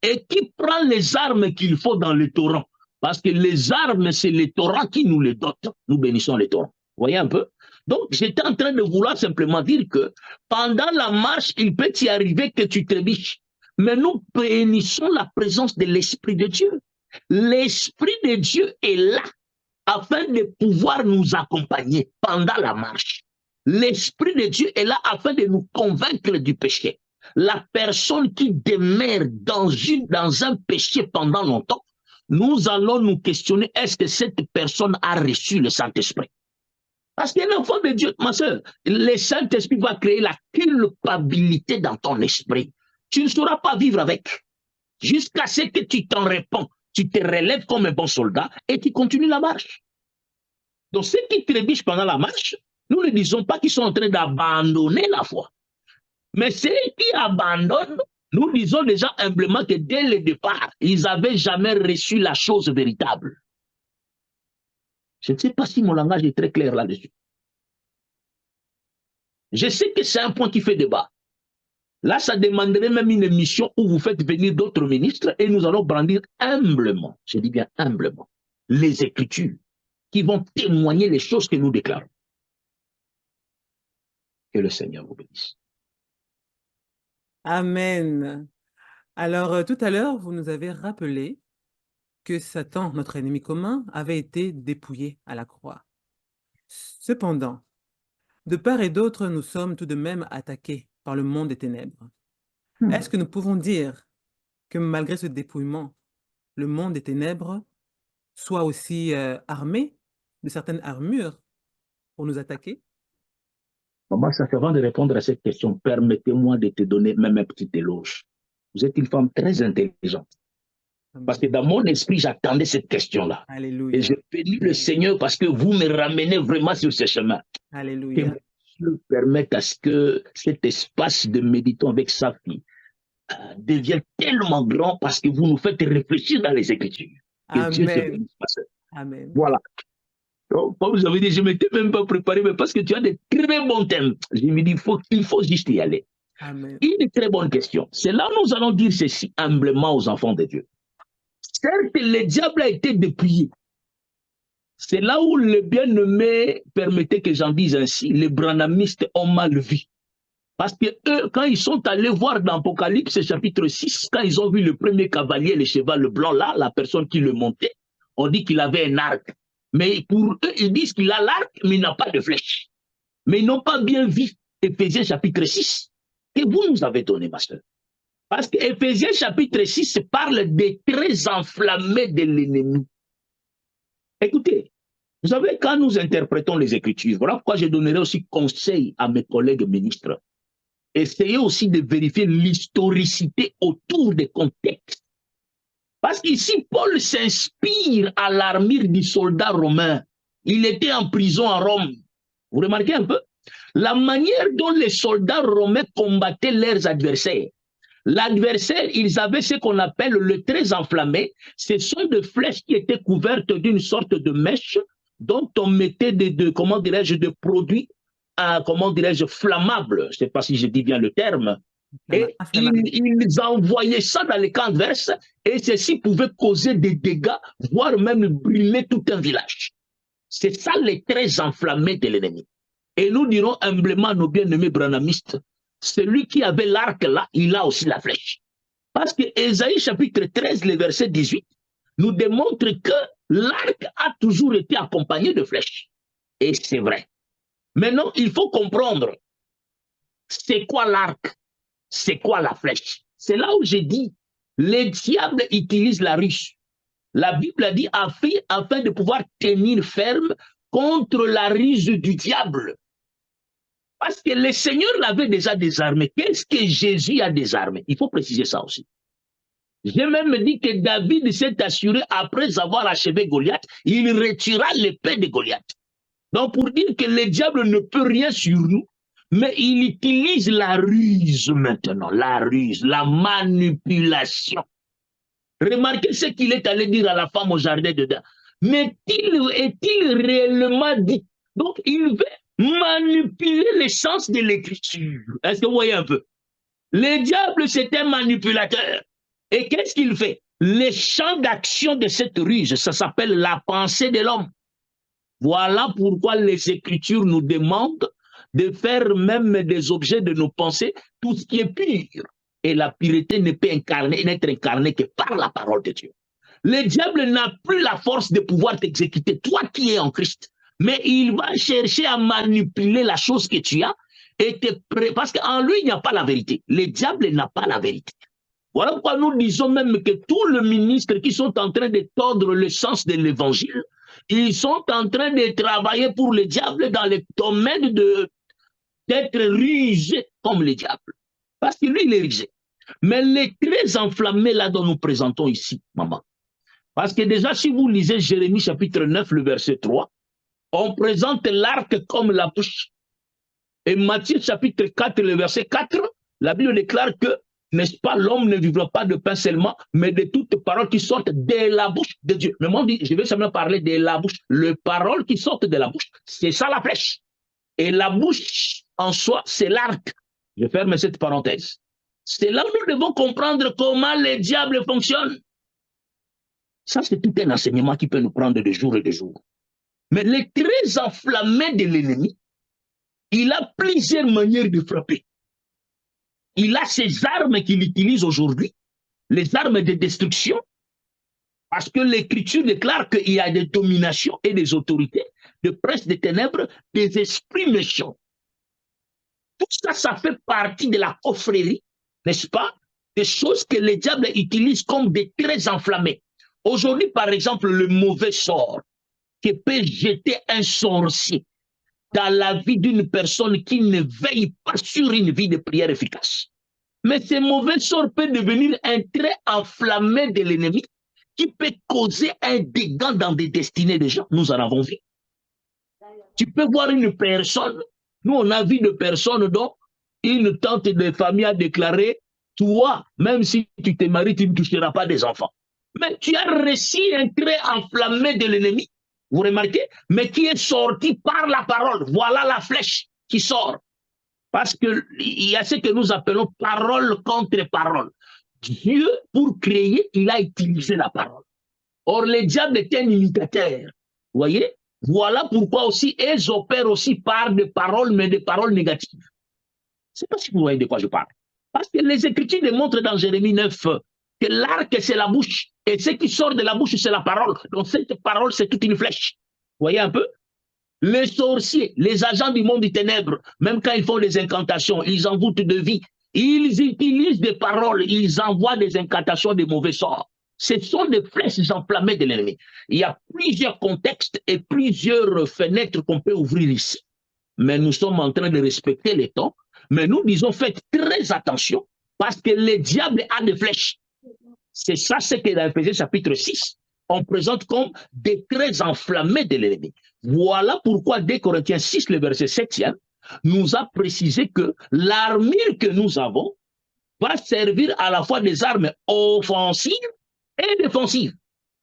Speaker 1: et qui prend les armes qu'il faut dans le torrent. Parce que les armes, c'est les torrents qui nous les dotent. Nous bénissons les torrents. Voyez un peu? Donc, j'étais en train de vouloir simplement dire que pendant la marche, il peut y arriver que tu trébuches. Mais nous bénissons la présence de l'Esprit de Dieu. L'Esprit de Dieu est là afin de pouvoir nous accompagner pendant la marche. L'Esprit de Dieu est là afin de nous convaincre du péché. La personne qui demeure dans un péché pendant longtemps, nous allons nous questionner, est-ce que cette personne a reçu le Saint-Esprit? Parce qu'un enfant de Dieu, ma soeur, le Saint-Esprit va créer la culpabilité dans ton esprit. Tu ne sauras pas vivre avec. Jusqu'à ce que tu t'en réponds, tu te relèves comme un bon soldat et tu continues la marche. Donc ceux qui trébuchent pendant la marche, nous ne disons pas qu'ils sont en train d'abandonner la foi. Mais ceux qui abandonnent, nous disons déjà humblement que dès le départ, ils n'avaient jamais reçu la chose véritable. Je ne sais pas si mon langage est très clair là-dessus. Je sais que c'est un point qui fait débat. Là, ça demanderait même une émission où vous faites venir d'autres ministres et nous allons brandir humblement, je dis bien humblement, les Écritures qui vont témoigner les choses que nous déclarons. Que le Seigneur vous bénisse.
Speaker 2: Amen. Alors, tout à l'heure, vous nous avez rappelé que Satan, notre ennemi commun, avait été dépouillé à la croix. Cependant, de part et d'autre, nous sommes tout de même attaqués par le monde des ténèbres. Est-ce que nous pouvons dire que malgré ce dépouillement, le monde des ténèbres soit aussi armé de certaines armures pour nous attaquer?
Speaker 1: Maman, ça fait avant de répondre à cette question, permettez-moi de te donner même un petit éloge. Vous êtes une femme très intelligente. Parce que dans mon esprit, j'attendais cette question-là.
Speaker 2: Alléluia.
Speaker 1: Et je bénis le Seigneur parce que vous me ramenez vraiment sur ce chemin.
Speaker 2: Alléluia.
Speaker 1: Que Dieu permette à ce que cet espace de méditation avec sa fille devienne tellement grand parce que vous nous faites réfléchir dans les Écritures. Que Dieu te bénisse, ma soeur.
Speaker 2: Amen.
Speaker 1: Voilà. Donc, comme vous avez dit, je ne m'étais même pas préparé, mais parce que tu as des très bons thèmes. Je me dis, il faut juste y aller.
Speaker 2: Amen.
Speaker 1: Une très bonne question. C'est là où nous allons dire ceci humblement aux enfants de Dieu. Certes, le diable a été dépouillé. C'est là où les bien-aimés, permettez que j'en dise ainsi, les branhamistes ont mal vu. Parce que eux, quand ils sont allés voir dans Apocalypse chapitre 6, quand ils ont vu le premier cavalier, le cheval blanc là, la personne qui le montait, on dit qu'il avait un arc. Mais pour eux, ils disent qu'il a l'arc, mais il n'a pas de flèche. Mais ils n'ont pas bien vu Éphésiens chapitre 6, que vous nous avez donné, ma soeur. Parce que Éphésiens chapitre 6 parle des traits enflammés de l'ennemi. Écoutez, vous savez, quand nous interprétons les Écritures, voilà pourquoi je donnerai aussi conseil à mes collègues ministres. Essayez aussi de vérifier l'historicité autour des contextes. Parce qu'ici, Paul s'inspire à l'armure du soldat romain. Il était en prison à Rome. Vous remarquez un peu? La manière dont les soldats romains combattaient leurs adversaires. L'adversaire, ils avaient ce qu'on appelle le trait enflammé. Ce sont des flèches qui étaient couvertes d'une sorte de mèche dont on mettait comment dirais-je, de produits, comment dirais-je, flammables. Je ne sais pas si je dis bien le terme. Et ils envoyaient ça dans les camps adverses et ceci pouvait causer des dégâts, voire même brûler tout un village. C'est ça les traits enflammés de l'ennemi. Et nous dirons humblement à nos bien-aimés branhamistes, celui qui avait l'arc là, il a aussi la flèche. Parce que Ésaïe chapitre 13, le verset 18, nous démontre que l'arc a toujours été accompagné de flèches. Et c'est vrai. Maintenant, il faut comprendre, c'est quoi l'arc? C'est quoi la flèche? C'est là où j'ai dit, les diables utilisent la ruse. La Bible a dit afin de pouvoir tenir ferme contre la ruse du diable. Parce que le Seigneur l'avait déjà désarmé. Qu'est-ce que Jésus a désarmé? Il faut préciser ça aussi. J'ai même dit que David s'est assuré, après avoir achevé Goliath, il retira l'épée de Goliath. Donc pour dire que le diable ne peut rien sur nous, mais il utilise la ruse maintenant, la ruse, la manipulation. Remarquez ce qu'il est allé dire à la femme au jardin dedans. Mais est-il réellement dit? Donc il veut manipuler l'essence de l'écriture. Est-ce que vous voyez un peu? Le diable, c'est un manipulateur. Et qu'est-ce qu'il fait? Les champs d'action de cette ruse, ça s'appelle la pensée de l'homme. Voilà pourquoi les Écritures nous demandent de faire même des objets de nos pensées, tout ce qui est pur. Et la pureté ne peut n'être incarnée que par la parole de Dieu. Le diable n'a plus la force de pouvoir t'exécuter, toi qui es en Christ. Mais il va chercher à manipuler la chose que tu as et parce qu'en lui, il n'y a pas la vérité. Le diable n'a pas la vérité. Voilà pourquoi nous disons même que tous les ministres qui sont en train de tordre le sens de l'évangile, ils sont en train de travailler pour le diable dans le domaine d'être rusés comme le diable. Parce que lui, il est rusé. Mais les traits enflammés là dont nous présentons ici, maman. Parce que déjà, si vous lisez Jérémie chapitre 9, le verset 3, on présente l'arc comme la bouche. Et Matthieu chapitre 4, le verset 4, La Bible déclare que, n'est-ce pas, l'homme ne vivra pas de pain seulement, mais de toutes paroles qui sortent de la bouche de Dieu. Mais moi, je vais seulement parler de la bouche. Les paroles qui sortent de la bouche, c'est ça la flèche. Et la bouche, en soi, c'est l'arc. Je ferme cette parenthèse. C'est là où nous devons comprendre comment le diable fonctionne. Ça, c'est tout un enseignement qui peut nous prendre de jour et de jour. Mais le très enflammé de l'ennemi, il a plusieurs manières de frapper. Il a ses armes qu'il utilise aujourd'hui, les armes de destruction, parce que l'Écriture déclare qu'il y a des dominations et des autorités, de princes des ténèbres, des esprits méchants. Tout ça, ça fait partie de la confrérie, n'est-ce pas? Des choses que le diable utilise comme des traits enflammés. Aujourd'hui, par exemple, le mauvais sort que peut jeter un sorcier dans la vie d'une personne qui ne veille pas sur une vie de prière efficace. Mais ce mauvais sort peut devenir un trait enflammé de l'ennemi qui peut causer un dégât dans des destinées de gens. Nous en avons vu. Tu peux voir une personne, nous on a vu de personnes dont une tante de famille a déclaré, toi, même si tu te maries, tu ne toucheras pas des enfants. Mais tu as reçu un trait enflammé de l'ennemi, vous remarquez, mais qui est sorti par la parole. Voilà la flèche qui sort. Parce qu'il y a ce que nous appelons parole contre parole. Dieu, pour créer, il a utilisé la parole. Or, le diable est un imitateur. Vous voyez? Voilà pourquoi aussi, ils opèrent aussi par des paroles, mais des paroles négatives. Je ne sais pas si vous voyez de quoi je parle. Parce que les Écritures démontrent dans Jérémie 9 que l'arc, c'est la bouche. Et ce qui sort de la bouche, c'est la parole. Donc, cette parole, c'est toute une flèche. Vous voyez un peu? Les sorciers, les agents du monde des ténèbres, même quand ils font des incantations, ils envoûtent de vie. Ils utilisent des paroles, ils envoient des incantations de mauvais sorts. Ce sont des flèches enflammées de l'ennemi. Il y a plusieurs contextes et plusieurs fenêtres qu'on peut ouvrir ici. Mais nous sommes en train de respecter les temps. Mais nous disons, faites très attention parce que le diable a des flèches. C'est ça ce que dans Éphésiens chapitre 6, on présente comme des traits enflammés de l'ennemi. Voilà pourquoi, dès Corinthiens 6, le verset 7e, nous a précisé que l'armure que nous avons va servir à la fois des armes offensives et défensives.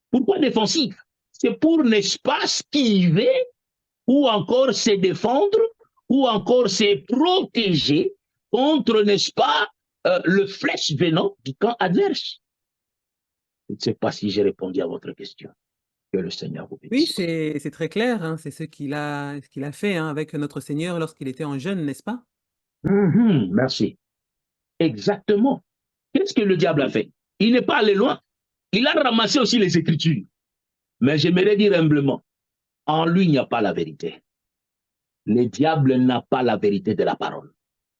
Speaker 1: Pourquoi défensives? C'est pour, n'est-ce pas, esquiver ou encore se défendre ou encore se protéger contre, n'est-ce pas, le flèche venant du camp adverse. Je ne sais pas si j'ai répondu à votre question. Que le Seigneur vous
Speaker 2: Oui,
Speaker 1: bénisse.
Speaker 2: c'est très clair, hein, c'est ce qu'il a fait hein, avec notre Seigneur lorsqu'il était en jeûne, n'est-ce pas?
Speaker 1: Merci. Exactement. Qu'est-ce que le diable a fait? Il n'est pas allé loin. Il a ramassé aussi les Écritures. Mais j'aimerais dire humblement, en lui, il n'y a pas la vérité. Le diable n'a pas la vérité de la parole.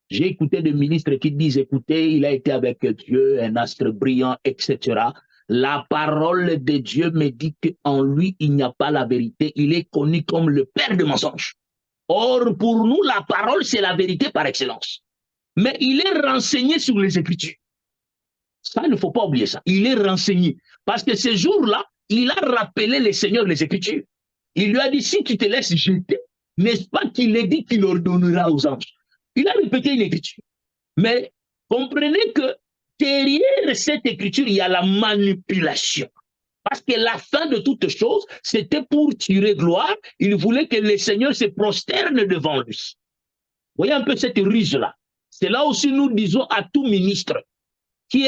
Speaker 1: J'ai écouté des ministres qui disent, écoutez, il a été avec Dieu, un astre brillant, etc. La parole de Dieu me dit qu'en lui, il n'y a pas la vérité. Il est connu comme le père de mensonges. Or, pour nous, la parole, c'est la vérité par excellence. Mais il est renseigné sur les Écritures. Ça, il ne faut pas oublier ça. Il est renseigné. Parce que ce jour-là, il a rappelé le Seigneur les Écritures. Il lui a dit, si tu te laisses jeter, n'est-ce pas qu'il a dit qu'il ordonnera aux anges? Il a répété une écriture. Mais comprenez que derrière cette écriture, il y a la manipulation. Parce que la fin de toute chose, c'était pour tirer gloire. Il voulait que le Seigneur se prosterne devant lui. Vous voyez un peu cette ruse-là. C'est là aussi nous disons à tout ministre qui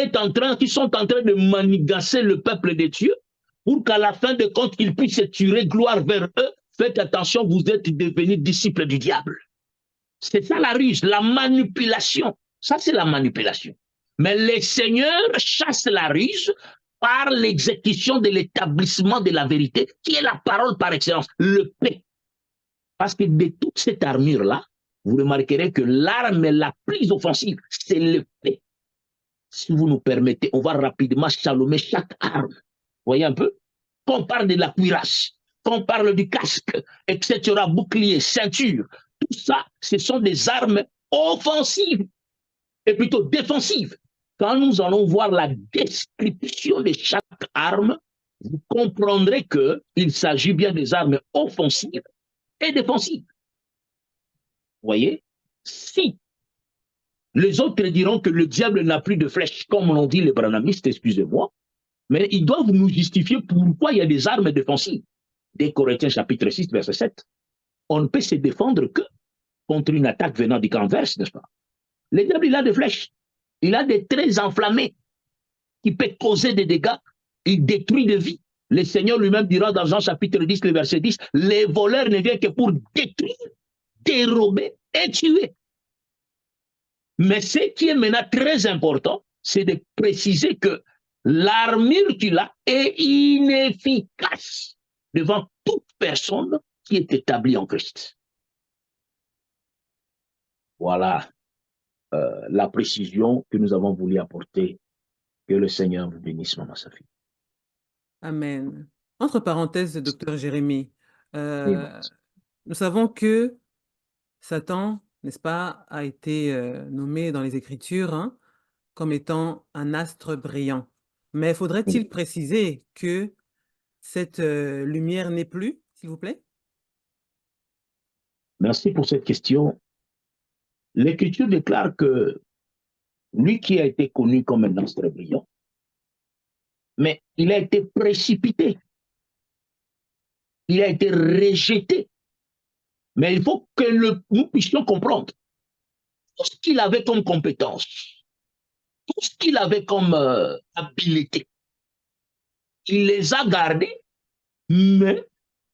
Speaker 1: sont en train de manigancer le peuple de Dieu pour qu'à la fin de compte, qu'ils puissent tirer gloire vers eux. Faites attention, vous êtes devenus disciples du diable. C'est ça la ruse, la manipulation. Ça, c'est la manipulation. Mais le Seigneur chasse la ruse par l'exécution de l'établissement de la vérité, qui est la parole par excellence, le paix. Parce que de toute cette armure-là, vous remarquerez que l'arme la plus offensive, c'est le paix. Si vous nous permettez, on va rapidement chalomer chaque arme. Vous voyez un peu? Qu'on parle de la cuirasse, qu'on parle du casque, etc., bouclier, ceinture, tout ça, ce sont des armes offensives et plutôt défensives. Quand nous allons voir la description de chaque arme, vous comprendrez qu'il s'agit bien des armes offensives et défensives. Vous voyez? Si Les autres diront que le diable n'a plus de flèches, comme l'ont dit les branhamistes, excusez-moi. Mais ils doivent nous justifier pourquoi il y a des armes défensives. Dès Corinthiens chapitre 6, verset 7. On ne peut se défendre que contre une attaque venant du camp adverse, n'est-ce pas? Le diable, il a des flèches. Il a des traits enflammés qui peuvent causer des dégâts. Il détruit des vies. Le Seigneur lui-même dira dans Jean chapitre 10, le verset 10, les voleurs ne viennent que pour détruire, dérober et tuer. Mais ce qui est maintenant très important, c'est de préciser que l'armure qu'il a est inefficace devant toute personne qui est établie en Christ. Voilà la précision que nous avons voulu apporter. Que le Seigneur vous bénisse, Maman Safi.
Speaker 2: Amen. Entre parenthèses, docteur Jérémie,
Speaker 1: Oui,
Speaker 2: nous savons que Satan, n'est-ce pas, a été nommé dans les Écritures hein, comme étant un astre brillant. Mais faudrait-il préciser que cette lumière n'est plus, s'il vous plaît?
Speaker 1: Merci pour cette question. L'Écriture déclare que lui qui a été connu comme un astre brillant, mais il a été précipité, il a été rejeté. Mais il faut que nous puissions comprendre tout ce qu'il avait comme compétence, tout ce qu'il avait comme habileté. Il les a gardés, mais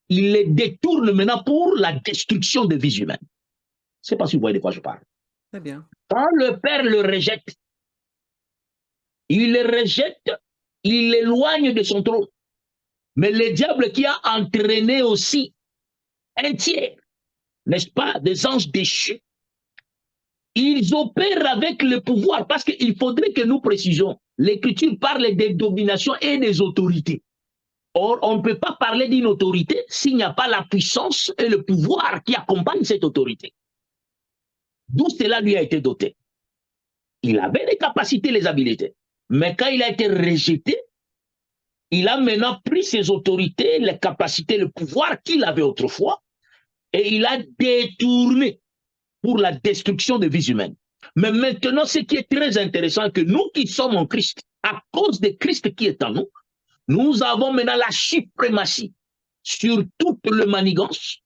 Speaker 1: il les détourne maintenant pour la destruction des vies humaines. Je ne sais pas si vous voyez de quoi je parle.
Speaker 2: Très bien.
Speaker 1: Quand le Père le rejette, il le rejette, il l'éloigne de son trône. Mais le diable qui a entraîné aussi un tiers, n'est-ce pas, des anges déchus, ils opèrent avec le pouvoir parce qu'il faudrait que nous précisions. L'Écriture parle des dominations et des autorités. Or, on ne peut pas parler d'une autorité s'il n'y a pas la puissance et le pouvoir qui accompagnent cette autorité. D'où cela lui a été doté. Il avait les capacités, les habiletés. Mais quand il a été rejeté, il a maintenant pris ses autorités, les capacités, le pouvoir qu'il avait autrefois, et il a détourné pour la destruction des vies humaines. Mais maintenant, ce qui est très intéressant, que nous qui sommes en Christ, à cause de Christ qui est en nous, nous avons maintenant la suprématie sur toute le manigance,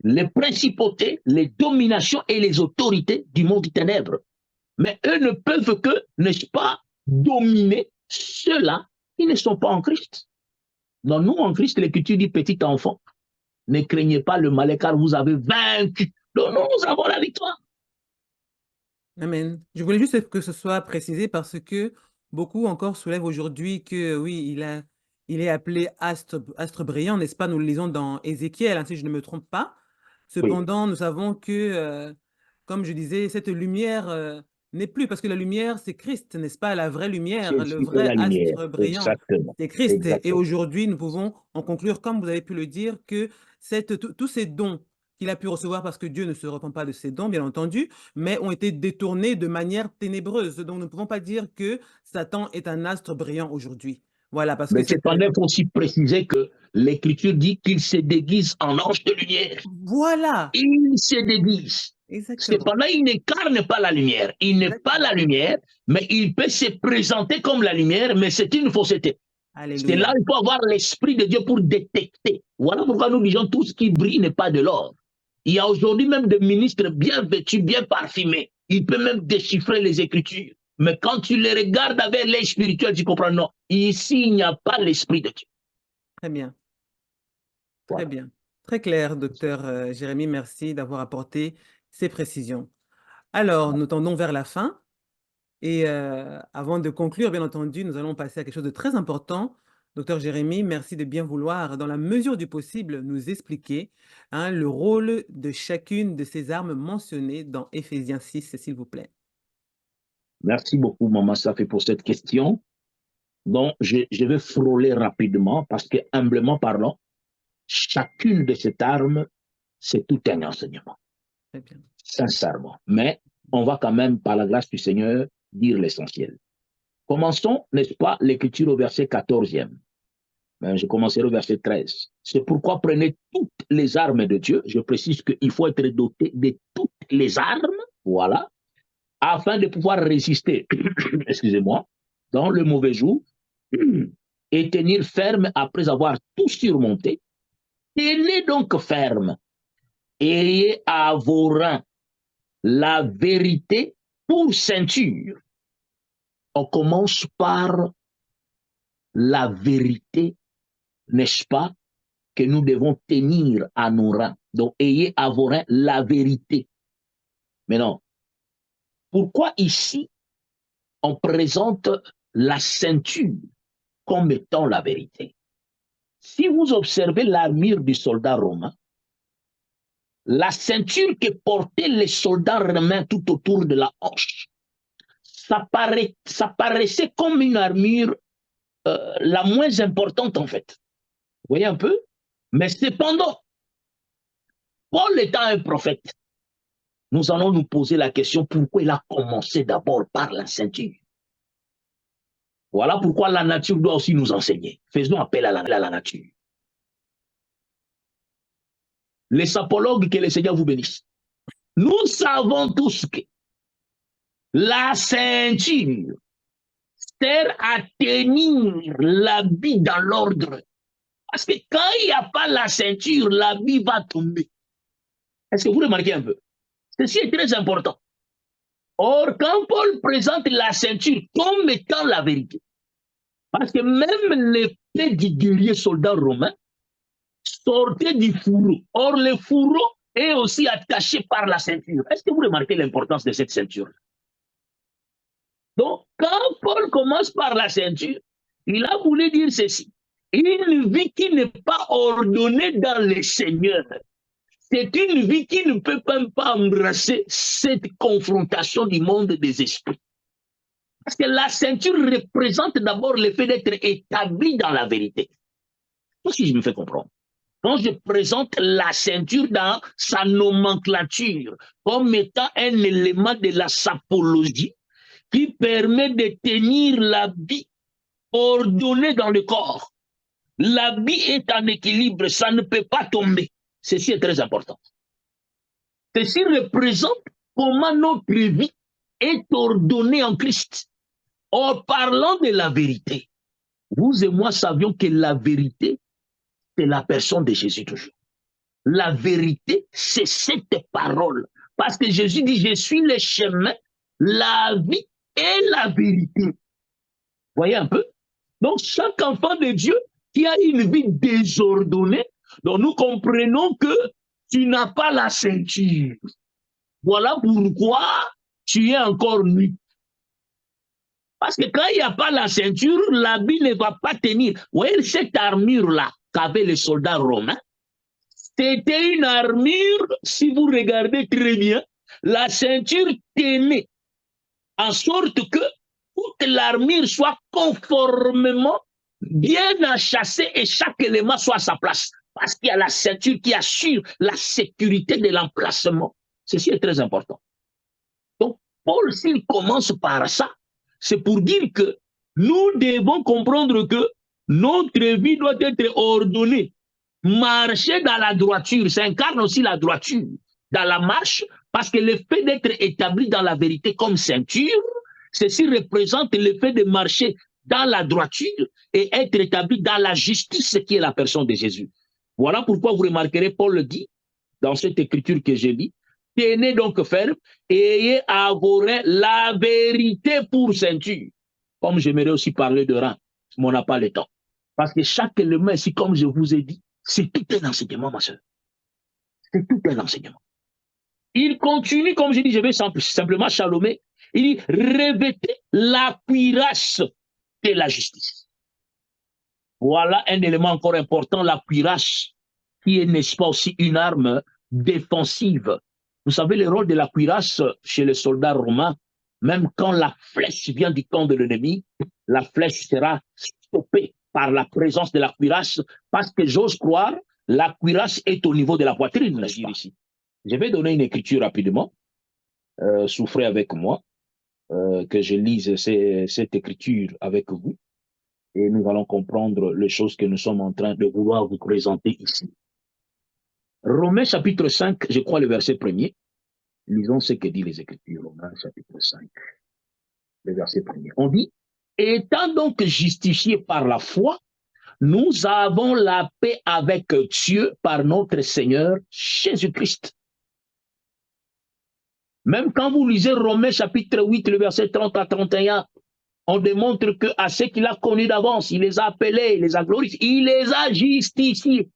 Speaker 1: les principautés, les dominations et les autorités du monde des ténèbres. Mais eux ne peuvent que, n'est-ce pas, dominer ceux-là qui ne sont pas en Christ. Donc nous, en Christ, l'Écriture dit, petit enfant, ne craignez pas le mal car vous avez vaincu. Donc nous avons la victoire.
Speaker 2: Amen. Je voulais juste que ce soit précisé parce que beaucoup encore soulèvent aujourd'hui que oui, il est appelé astre brillant, n'est-ce pas? Nous le lisons dans Ézéchiel, hein, si je ne me trompe pas.
Speaker 1: Oui.
Speaker 2: Cependant, nous savons que, comme je disais, cette lumière n'est plus, parce que la lumière, c'est Christ, n'est-ce pas? La vraie lumière, le
Speaker 1: Jésus est
Speaker 2: vrai
Speaker 1: la lumière.
Speaker 2: astre brillant,
Speaker 1: Exactement.
Speaker 2: c'est Christ. Et
Speaker 1: Exactement.
Speaker 2: aujourd'hui, nous pouvons en conclure, comme vous avez pu le dire, que tous ces dons qu'il a pu recevoir, parce que Dieu ne se repent pas de ses dons, bien entendu, mais ont été détournés de manière ténébreuse. Donc, nous ne pouvons pas dire que Satan est un astre brillant aujourd'hui. Voilà, parce que
Speaker 1: Mais
Speaker 2: c'est...
Speaker 1: cependant, il faut aussi préciser que l'Écriture dit qu'il se déguise en ange de lumière.
Speaker 2: Voilà,
Speaker 1: Il se déguise.
Speaker 2: exactement.
Speaker 1: Cependant, il n'incarne pas la lumière. Il n'est pas la lumière, mais il peut se présenter comme la lumière, mais c'est une fausseté. C'est là
Speaker 2: Alléluia.
Speaker 1: qu'il faut avoir l'Esprit de Dieu pour détecter. Voilà pourquoi nous disons tout ce qui brille n'est pas de l'or. Il y a aujourd'hui même des ministres bien vêtus, bien parfumés. Ils peuvent même déchiffrer les Écritures. Mais quand tu les regardes avec l'œil spirituel, tu comprends, non, ici, il n'y a pas l'Esprit de Dieu.
Speaker 2: Très bien. Très
Speaker 1: Voilà.
Speaker 2: bien. Très clair, docteur Jérémie. Merci d'avoir apporté ces précisions. Alors, nous tendons vers la fin. Et avant de conclure, bien entendu, nous allons passer à quelque chose de très important. Docteur Jérémie, merci de bien vouloir, dans la mesure du possible, nous expliquer hein, le rôle de chacune de ces armes mentionnées dans Éphésiens 6, s'il vous plaît.
Speaker 1: Merci beaucoup, Maman Safé, pour cette question. Donc, je vais frôler rapidement parce que, humblement parlant, chacune de ces armes, c'est tout un enseignement.
Speaker 2: Très bien.
Speaker 1: Sincèrement. Mais on va quand même, par la grâce du Seigneur, dire l'essentiel. Commençons, n'est-ce pas, l'écriture au verset 14e. Je commencerai au verset 13. C'est pourquoi prenez toutes les armes de Dieu. Je précise qu'il faut être doté de toutes les armes, voilà, afin de pouvoir résister, excusez-moi, dans le mauvais jour et tenir ferme après avoir tout surmonté. Tenez donc ferme, ayez à vos reins la vérité pour ceinture. On commence par la vérité, n'est-ce pas, que nous devons tenir à nos reins. Donc, ayez à vos reins la vérité. Maintenant, pourquoi ici on présente la ceinture comme étant la vérité? Si vous observez l'armure du soldat romain, la ceinture que portaient les soldats romains tout autour de la hanche, ça paraissait comme une armure la moins importante en fait. Vous voyez un peu? Mais cependant, Paul étant un prophète, nous allons nous poser la question pourquoi il a commencé d'abord par la ceinture. Voilà pourquoi la nature doit aussi nous enseigner. Faisons appel à la nature. Les sapologues, que le Seigneur vous bénisse. Nous savons tous que la ceinture sert à tenir l'habit dans l'ordre. Parce que quand il n'y a pas la ceinture, l'habit va tomber. Est-ce que vous remarquez un peu? Ceci est très important. Or, quand Paul présente la ceinture comme étant la vérité, parce que même l'épée du guerrier soldat romain sortait du fourreau. Or, le fourreau est aussi attaché par la ceinture. Est-ce que vous remarquez l'importance de cette ceinture? Donc, quand Paul commence par la ceinture, il a voulu dire ceci. Une vie qui n'est pas ordonnée dans le Seigneur, c'est une vie qui ne peut même pas embrasser cette confrontation du monde des esprits. Parce que la ceinture représente d'abord le fait d'être établi dans la vérité. Si je me fais comprendre. Quand je présente la ceinture dans sa nomenclature comme étant un élément de la sapologie qui permet de tenir l'habit ordonné dans le corps. L'habit est en équilibre, ça ne peut pas tomber. Ceci est très important. Ceci représente comment notre vie est ordonnée en Christ. En parlant de la vérité, vous et moi savions que la vérité, c'est la personne de Jésus toujours. La vérité, c'est cette parole. Parce que Jésus dit, je suis le chemin, la vie et la vérité. Voyez un peu? Donc, chaque enfant de Dieu qui a une vie désordonnée, donc nous comprenons que tu n'as pas la ceinture. Voilà pourquoi tu es encore nu. Parce que quand il n'y a pas la ceinture, l'habit ne va pas tenir. Vous voyez cette armure-là qu'avaient les soldats romains, c'était une armure, si vous regardez très bien, la ceinture tenait en sorte que toute l'armure soit conformément bien enchâssée et chaque élément soit à sa place. Parce qu'il y a la ceinture qui assure la sécurité de l'emplacement. Ceci est très important. Donc, Paul, s'il commence par ça, c'est pour dire que nous devons comprendre que notre vie doit être ordonnée. Marcher dans la droiture, ça incarne aussi la droiture dans la marche, parce que le fait d'être établi dans la vérité comme ceinture, ceci représente le fait de marcher dans la droiture et être établi dans la justice qui est la personne de Jésus. Voilà pourquoi vous remarquerez, Paul le dit dans cette écriture que j'ai lue, tenez donc ferme, ayez à vos reins la vérité pour ceinture. Comme j'aimerais aussi parler de reins, mais on n'a pas le temps. Parce que chaque élément ici, comme je vous ai dit, c'est tout un enseignement, ma soeur. C'est tout un enseignement. Il continue, comme je dis, je vais simplement chalomer. Il dit, revêtez la cuirasse de la justice. Voilà un élément encore important, la cuirasse, qui est, n'est-ce pas, aussi une arme défensive. Vous savez, le rôle de la cuirasse chez les soldats romains, même quand la flèche vient du camp de l'ennemi, la flèche sera stoppée par la présence de la cuirasse, parce que j'ose croire, la cuirasse est au niveau de la poitrine, là, ici. Je vais donner une écriture rapidement, souffrez avec moi, que je lise cette écriture avec vous, et nous allons comprendre les choses que nous sommes en train de vouloir vous présenter ici. Romains chapitre 5, je crois le verset 1er. Lisons ce que dit les Écritures, Romains chapitre 5, le verset 1er. On dit, étant donc justifiés par la foi, nous avons la paix avec Dieu par notre Seigneur Jésus-Christ. Même quand vous lisez Romains chapitre 8, le verset 30 à 31, on démontre qu'à ceux qu'il a connus d'avance, il les a appelés, il les a glorifiés, il les a justifiés.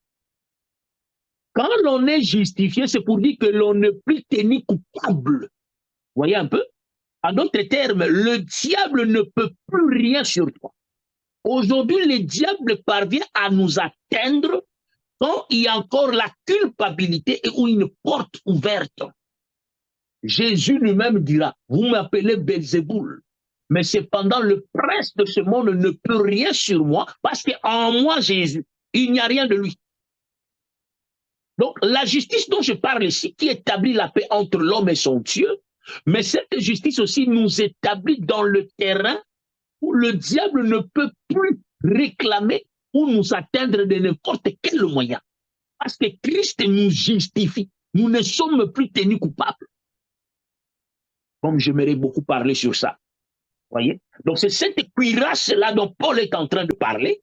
Speaker 1: Quand l'on est justifié, c'est pour dire que l'on n'est plus tenu coupable. Voyez un peu? En d'autres termes, le diable ne peut plus rien sur toi. Aujourd'hui, le diable parvient à nous atteindre quand il y a encore la culpabilité ou une porte ouverte. Jésus lui-même dira, vous m'appelez Belzéboul, mais cependant le prince de ce monde ne peut rien sur moi parce qu'en moi, Jésus, il n'y a rien de lui. Donc la justice dont je parle ici, qui établit la paix entre l'homme et son Dieu, mais cette justice aussi nous établit dans le terrain où le diable ne peut plus réclamer ou nous atteindre de n'importe quel moyen. Parce que Christ nous justifie. Nous ne sommes plus tenus coupables. Comme j'aimerais beaucoup parler sur ça. Voyez? Donc c'est cette cuirasse-là dont Paul est en train de parler,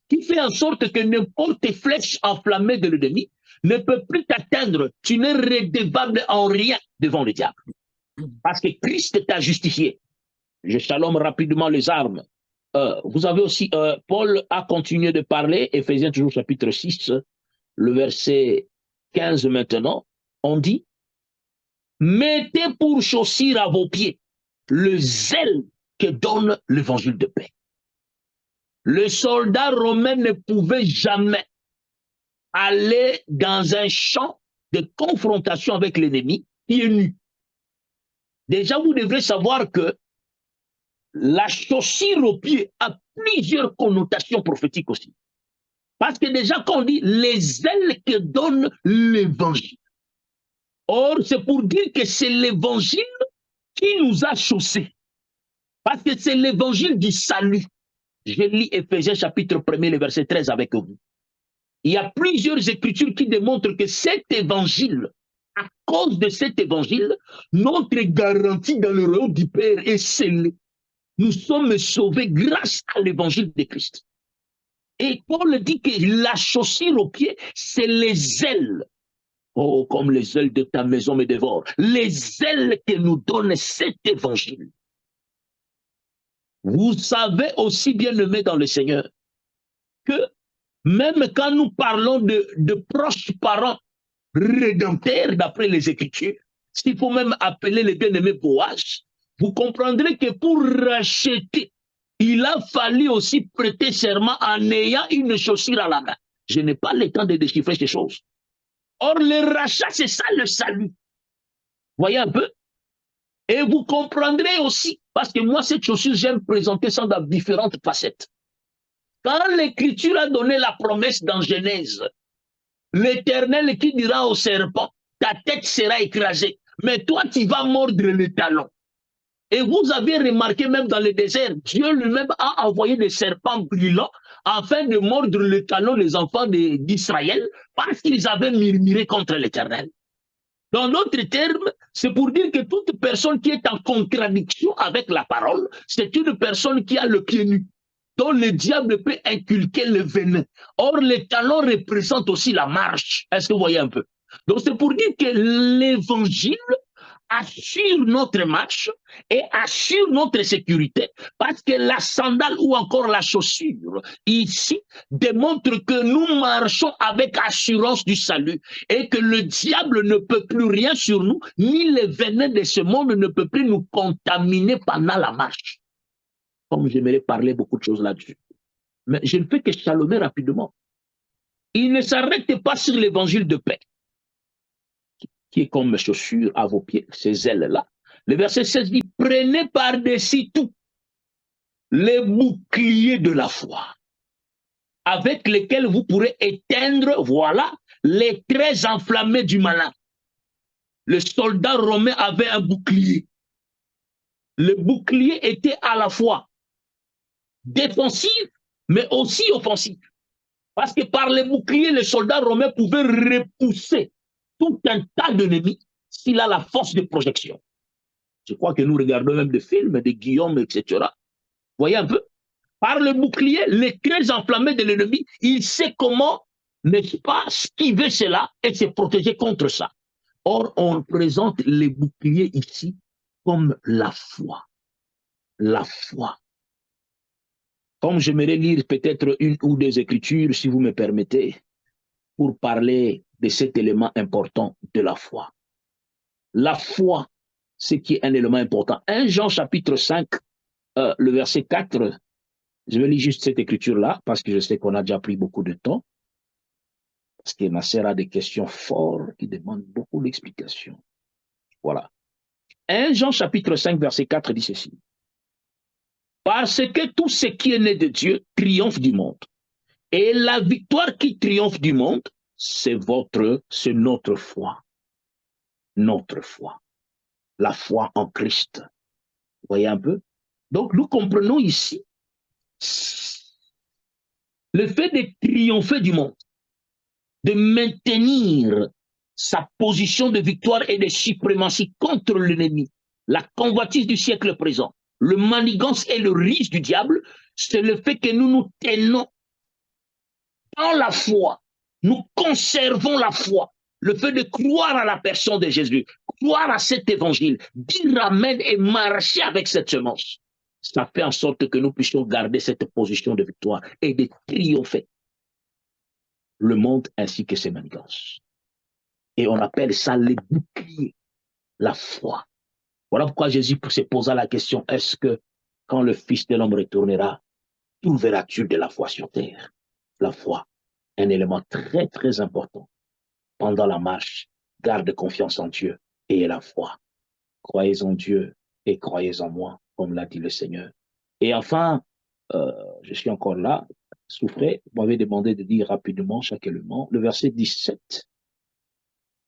Speaker 1: qui fait en sorte que n'importe flèche enflammée de l'ennemi ne peut plus t'atteindre. Tu n'es redevable en rien devant le diable. Parce que Christ t'a justifié. Je shalom rapidement les armes. Vous avez aussi, Paul a continué de parler, Éphésiens toujours chapitre 6, le verset 15 maintenant, on dit, mettez pour chaussure à vos pieds le zèle que donne l'évangile de paix. Le soldat romain ne pouvait jamais aller dans un champ de confrontation avec l'ennemi qui est nu. Déjà, vous devrez savoir que la chaussure au pied a plusieurs connotations prophétiques aussi. Parce que déjà, quand on dit les ailes que donne l'évangile. Or, c'est pour dire que c'est l'évangile qui nous a chaussés. Parce que c'est l'évangile du salut. Je lis Éphésiens chapitre 1er, le verset 13 avec vous. Il y a plusieurs écritures qui démontrent que cet évangile, à cause de cet évangile, notre garantie dans le royaume du Père est scellée. Nous sommes sauvés grâce à l'évangile de Christ. Et Paul dit que la chaussure au pied, c'est les ailes. Oh, comme les ailes de ta maison me dévorent. Les ailes que nous donne cet évangile. Vous savez aussi, bien-aimés dans le Seigneur, que même quand nous parlons de proches parents rédempteurs, d'après les Écritures, s'il faut même appeler les bien-aimés Boaz, vous comprendrez que pour racheter, il a fallu aussi prêter serment en ayant une chaussure à la main. Je n'ai pas le temps de déchiffrer ces choses. Or, le rachat, c'est ça le salut. Voyez un peu? Et vous comprendrez aussi, parce que moi, cette chaussure, j'aime présenter ça dans différentes facettes. Quand l'Écriture a donné la promesse dans Genèse, l'Éternel qui dira au serpent, ta tête sera écrasée, mais toi, tu vas mordre le talon. Et vous avez remarqué même dans le désert, Dieu lui-même a envoyé des serpents brûlants afin de mordre le talon des enfants d'Israël parce qu'ils avaient murmuré contre l'Éternel. Dans d'autres termes, c'est pour dire que toute personne qui est en contradiction avec la parole, c'est une personne qui a le pied nu, dont le diable peut inculquer le venin. Or, le talon représente aussi la marche. Est-ce que vous voyez un peu? Donc, c'est pour dire que l'évangile assure notre marche et assure notre sécurité parce que la sandale ou encore la chaussure ici démontre que nous marchons avec assurance du salut et que le diable ne peut plus rien sur nous, ni le venin de ce monde ne peut plus nous contaminer pendant la marche. Comme j'aimerais parler beaucoup de choses là-dessus. Mais je ne fais que chalomer rapidement. Il ne s'arrête pas sur l'évangile de paix, qui est comme chaussure à vos pieds, ces ailes-là. Le verset 16 dit, prenez par-dessus tout les boucliers de la foi, avec lesquels vous pourrez éteindre, voilà, les traits enflammés du malin. Le soldat romain avait un bouclier. Le bouclier était à la fois défensif, mais aussi offensif. Parce que par les boucliers, les soldats romains pouvaient repousser tout un tas d'ennemis s'il a la force de projection. Je crois que nous regardons même des films de Guillaume, etc. Voyez un peu. Par le bouclier, les traits enflammés de l'ennemi, il sait comment, n'est-ce pas, esquiver cela et se protéger contre ça. Or, on présente les boucliers ici comme la foi. La foi. Comme j'aimerais lire peut-être une ou deux écritures, si vous me permettez, pour parler de cet élément important de la foi. La foi, ce qui est un élément important. 1 Jean chapitre 5, le verset 4, je vais lire juste cette écriture-là, parce que je sais qu'on a déjà pris beaucoup de temps, parce que ma sœur a des questions fortes qui demandent beaucoup d'explications. Voilà. 1 Jean chapitre 5, verset 4 dit ceci. Parce que tout ce qui est né de Dieu triomphe du monde. Et la victoire qui triomphe du monde, c'est notre foi. Notre foi. La foi en Christ. Vous voyez un peu? Donc nous comprenons ici le fait de triompher du monde, de maintenir sa position de victoire et de suprématie contre l'ennemi, la convoitise du siècle présent, le manigance et le risque du diable, c'est le fait que nous nous tenons dans la foi, nous conservons la foi, le fait de croire à la personne de Jésus, croire à cet évangile, dire amen et marcher avec cette semence. Ça fait en sorte que nous puissions garder cette position de victoire et de triompher le monde ainsi que ses manigances. Et on appelle ça les boucliers, la foi. Voilà pourquoi Jésus se posa la question, est-ce que quand le Fils de l'homme retournera, trouveras-tu de la foi sur terre? La foi, un élément très très important. Pendant la marche, garde confiance en Dieu et la foi. Croyez en Dieu et croyez en moi, comme l'a dit le Seigneur. Et enfin, je suis encore là, souffrez, vous m'avez demandé de dire rapidement chaque élément, le verset 17.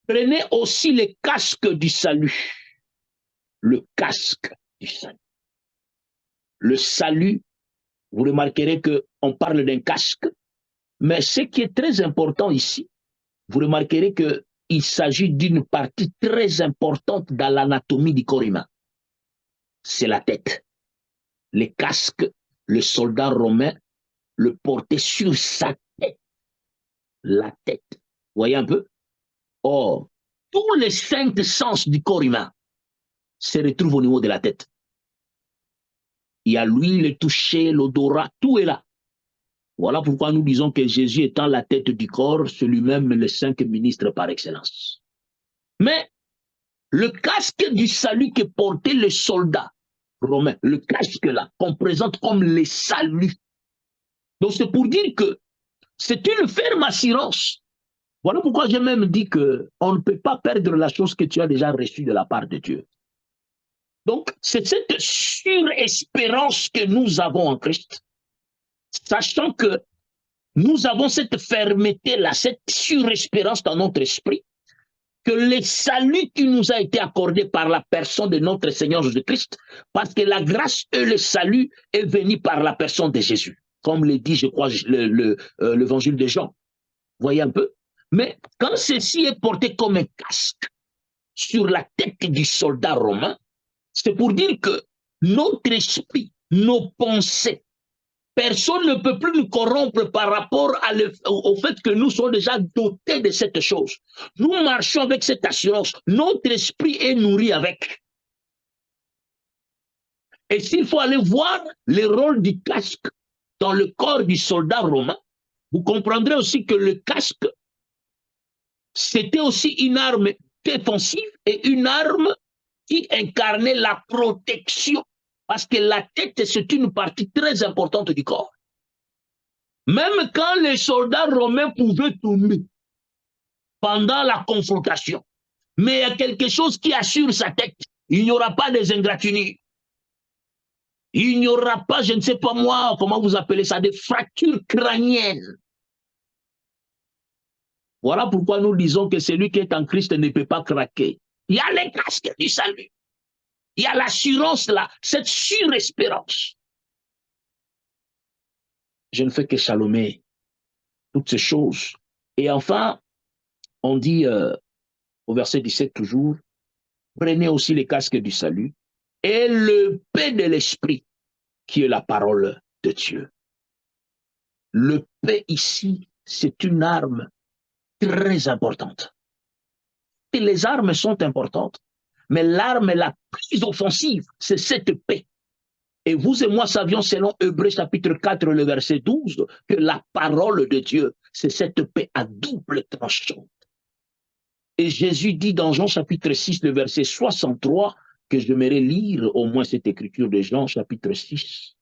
Speaker 1: Prenez aussi les casques du salut. Le casque du salut. Le salut, vous remarquerez qu'on parle d'un casque, mais ce qui est très important ici, vous remarquerez qu'il s'agit d'une partie très importante dans l'anatomie du corps humain. C'est la tête. Les casques, le soldat romain le portait sur sa tête. La tête. Vous voyez un peu? Or, tous les 5 sens du corps humain se retrouvent au niveau de la tête. Il y a l'huile, le toucher, l'odorat, tout est là. Voilà pourquoi nous disons que Jésus étant la tête du corps, c'est lui-même le 5 ministre par excellence. Mais le casque du salut que portait le soldat romain, le casque là, qu'on présente comme le salut. Donc c'est pour dire que c'est une ferme assurance. Voilà pourquoi j'ai même dit qu'on ne peut pas perdre la chose que tu as déjà reçue de la part de Dieu. Donc c'est cette surespérance que nous avons en Christ, sachant que nous avons cette fermeté-là, cette surespérance dans notre esprit, que le salut qui nous a été accordé par la personne de notre Seigneur Jésus-Christ, parce que la grâce et le salut est venu par la personne de Jésus, comme le dit, je crois, l'évangile de Jean. Voyez un peu? Mais quand ceci est porté comme un casque sur la tête du soldat romain, c'est pour dire que notre esprit, nos pensées, personne ne peut plus nous corrompre par rapport au fait que nous sommes déjà dotés de cette chose. Nous marchons avec cette assurance. Notre esprit est nourri avec. Et s'il faut aller voir le rôle du casque dans le corps du soldat romain, vous comprendrez aussi que le casque, c'était aussi une arme défensive et une arme qui incarnait la protection. Parce que la tête, c'est une partie très importante du corps. Même quand les soldats romains pouvaient tomber pendant la confrontation, mais il y a quelque chose qui assure sa tête. Il n'y aura pas des ingratitudes. Il n'y aura pas, je ne sais pas moi, comment vous appelez ça, des fractures crâniennes. Voilà pourquoi nous disons que celui qui est en Christ ne peut pas craquer. Il y a les casques du salut. Il y a l'assurance là, cette surespérance. Je ne fais que chalomer toutes ces choses. Et enfin, on dit au verset 17 toujours, prenez aussi le casque du salut et le paix de l'esprit, qui est la parole de Dieu. Le paix ici, c'est une arme très importante. Et les armes sont importantes, mais l'arme la plus offensive, c'est cette paix. Et vous et moi savions, selon Hébreux chapitre 4, le verset 12, que la parole de Dieu, c'est cette paix à double tranchant. Et Jésus dit dans Jean chapitre 6, le verset 63, que j'aimerais lire au moins cette écriture de Jean chapitre 6,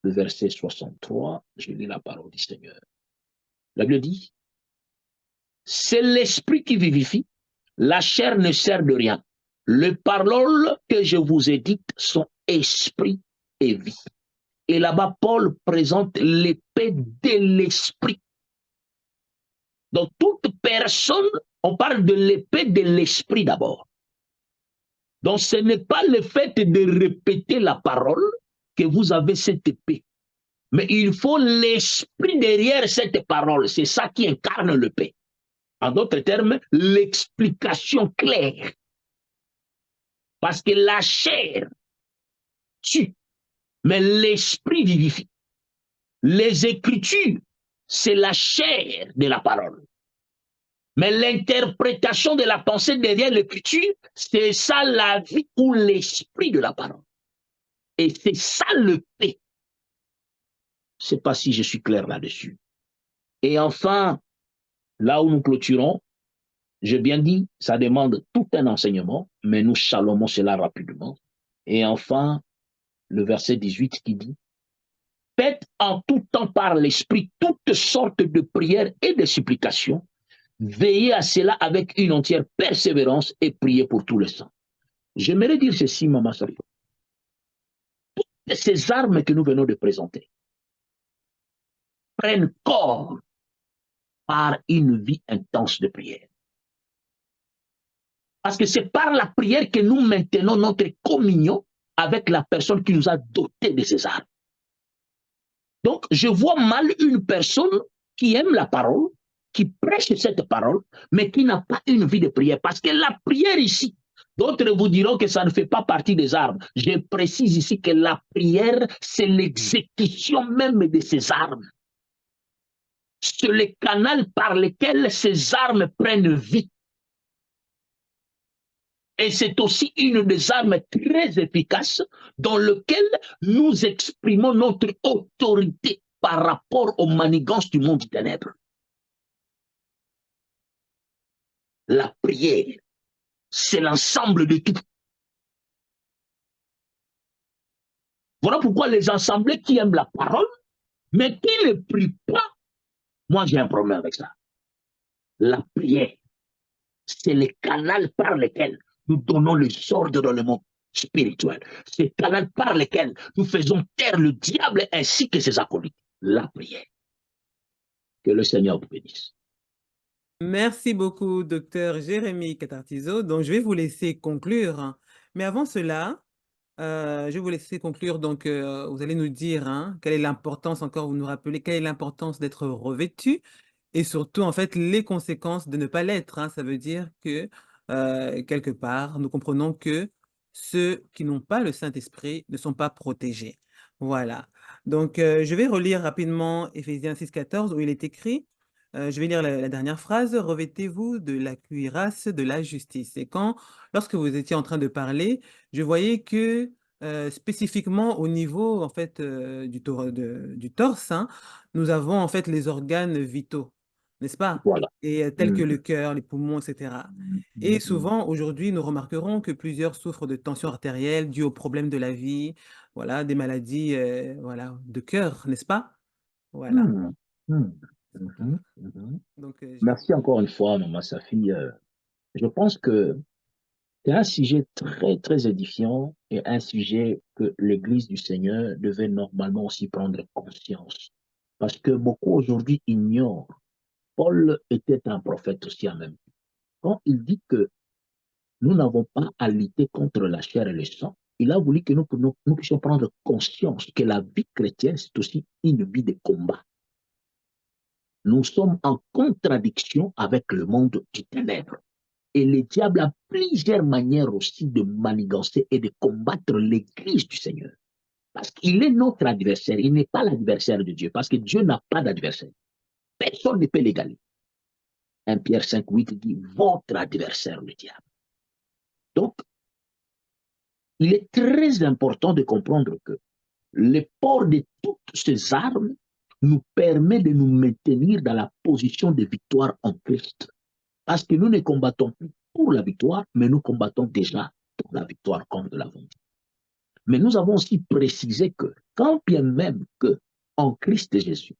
Speaker 1: le verset 63, je lis la parole du Seigneur. La Bible dit, c'est l'esprit qui vivifie, la chair ne sert de rien. Les paroles que je vous ai dites sont esprit et vie. Et là-bas, Paul présente l'épée de l'esprit. Dans toute personne, on parle de l'épée de l'esprit d'abord. Donc ce n'est pas le fait de répéter la parole que vous avez cette épée. Mais il faut l'esprit derrière cette parole. C'est ça qui incarne l'épée. En d'autres termes, l'explication claire. Parce que la chair tue, mais l'esprit vivifie. Les Écritures, c'est la chair de la parole. Mais l'interprétation de la pensée derrière l'Écriture, c'est ça la vie ou l'esprit de la parole. Et c'est ça le paix. Je ne sais pas si je suis clair là-dessus. Et enfin, là où nous clôturons, j'ai bien dit, ça demande tout un enseignement, mais nous chalonnons cela rapidement. Et enfin, le verset 18 qui dit, faites en tout temps par l'esprit toutes sortes de prières et de supplications. Veillez à cela avec une entière persévérance et priez pour tous les saints. J'aimerais dire ceci, Maman Safi. Toutes ces armes que nous venons de présenter prennent corps par une vie intense de prière. Parce que c'est par la prière que nous maintenons notre communion avec la personne qui nous a dotés de ces armes. Donc, je vois mal une personne qui aime la parole, qui prêche cette parole, mais qui n'a pas une vie de prière. Parce que la prière ici, d'autres vous diront que ça ne fait pas partie des armes. Je précise ici que la prière, c'est l'exécution même de ces armes. C'est le canal par lequel ces armes prennent vie. Et c'est aussi une des armes très efficaces dans lequel nous exprimons notre autorité par rapport aux manigances du monde des ténèbres. La prière, c'est l'ensemble de tout. Voilà pourquoi les assemblées qui aiment la parole, mais qui ne prient pas, moi j'ai un problème avec ça. La prière, c'est le canal par lequel nous donnons les ordres dans le monde spirituel. C'est le canal par lequel nous faisons taire le diable ainsi que ses acolytes. La prière. Que le Seigneur vous bénisse.
Speaker 2: Merci beaucoup, docteur Jérémy Catartiso. Donc, je vais vous laisser conclure. Mais avant cela, je vais vous laisser conclure. Donc, vous allez nous dire quelle est l'importance, encore vous nous rappelez, quelle est l'importance d'être revêtu et surtout, en fait, les conséquences de ne pas l'être. Ça veut dire que, quelque part, nous comprenons que ceux qui n'ont pas le Saint-Esprit ne sont pas protégés. Voilà. Donc, je vais relire rapidement Éphésiens 6,14 où il est écrit, je vais lire la dernière phrase, « Revêtez-vous de la cuirasse de la justice ». Et lorsque vous étiez en train de parler, je voyais que spécifiquement au niveau en fait, du torse, nous avons en fait les organes vitaux, n'est-ce pas?
Speaker 1: Voilà.
Speaker 2: Et tels que le cœur, les poumons, etc. Et souvent, aujourd'hui, nous remarquerons que plusieurs souffrent de tension artérielle due aux problèmes de la vie, voilà, des maladies voilà, de cœur, n'est-ce pas? Voilà. Donc,
Speaker 1: Merci encore une fois, Maman Safi. Je pense que c'est un sujet très, très édifiant et un sujet que l'Église du Seigneur devait normalement aussi prendre conscience. Parce que beaucoup aujourd'hui ignorent. Paul était un prophète aussi en même temps. Quand il dit que nous n'avons pas à lutter contre la chair et le sang, il a voulu que nous puissions prendre conscience que la vie chrétienne, c'est aussi une vie de combat. Nous sommes en contradiction avec le monde du ténèbre. Et le diable a plusieurs manières aussi de manigancer et de combattre l'Église du Seigneur. Parce qu'il est notre adversaire, il n'est pas l'adversaire de Dieu, parce que Dieu n'a pas d'adversaire. Personne ne peut l'égaler. 1 Pierre 5, 8 dit, votre adversaire, le diable. Donc, il est très important de comprendre que le port de toutes ces armes nous permet de nous maintenir dans la position de victoire en Christ. Parce que nous ne combattons plus pour la victoire, mais nous combattons déjà pour la victoire, comme nous l'avons dit. Mais nous avons aussi précisé que, quand bien même que en Christ Jésus,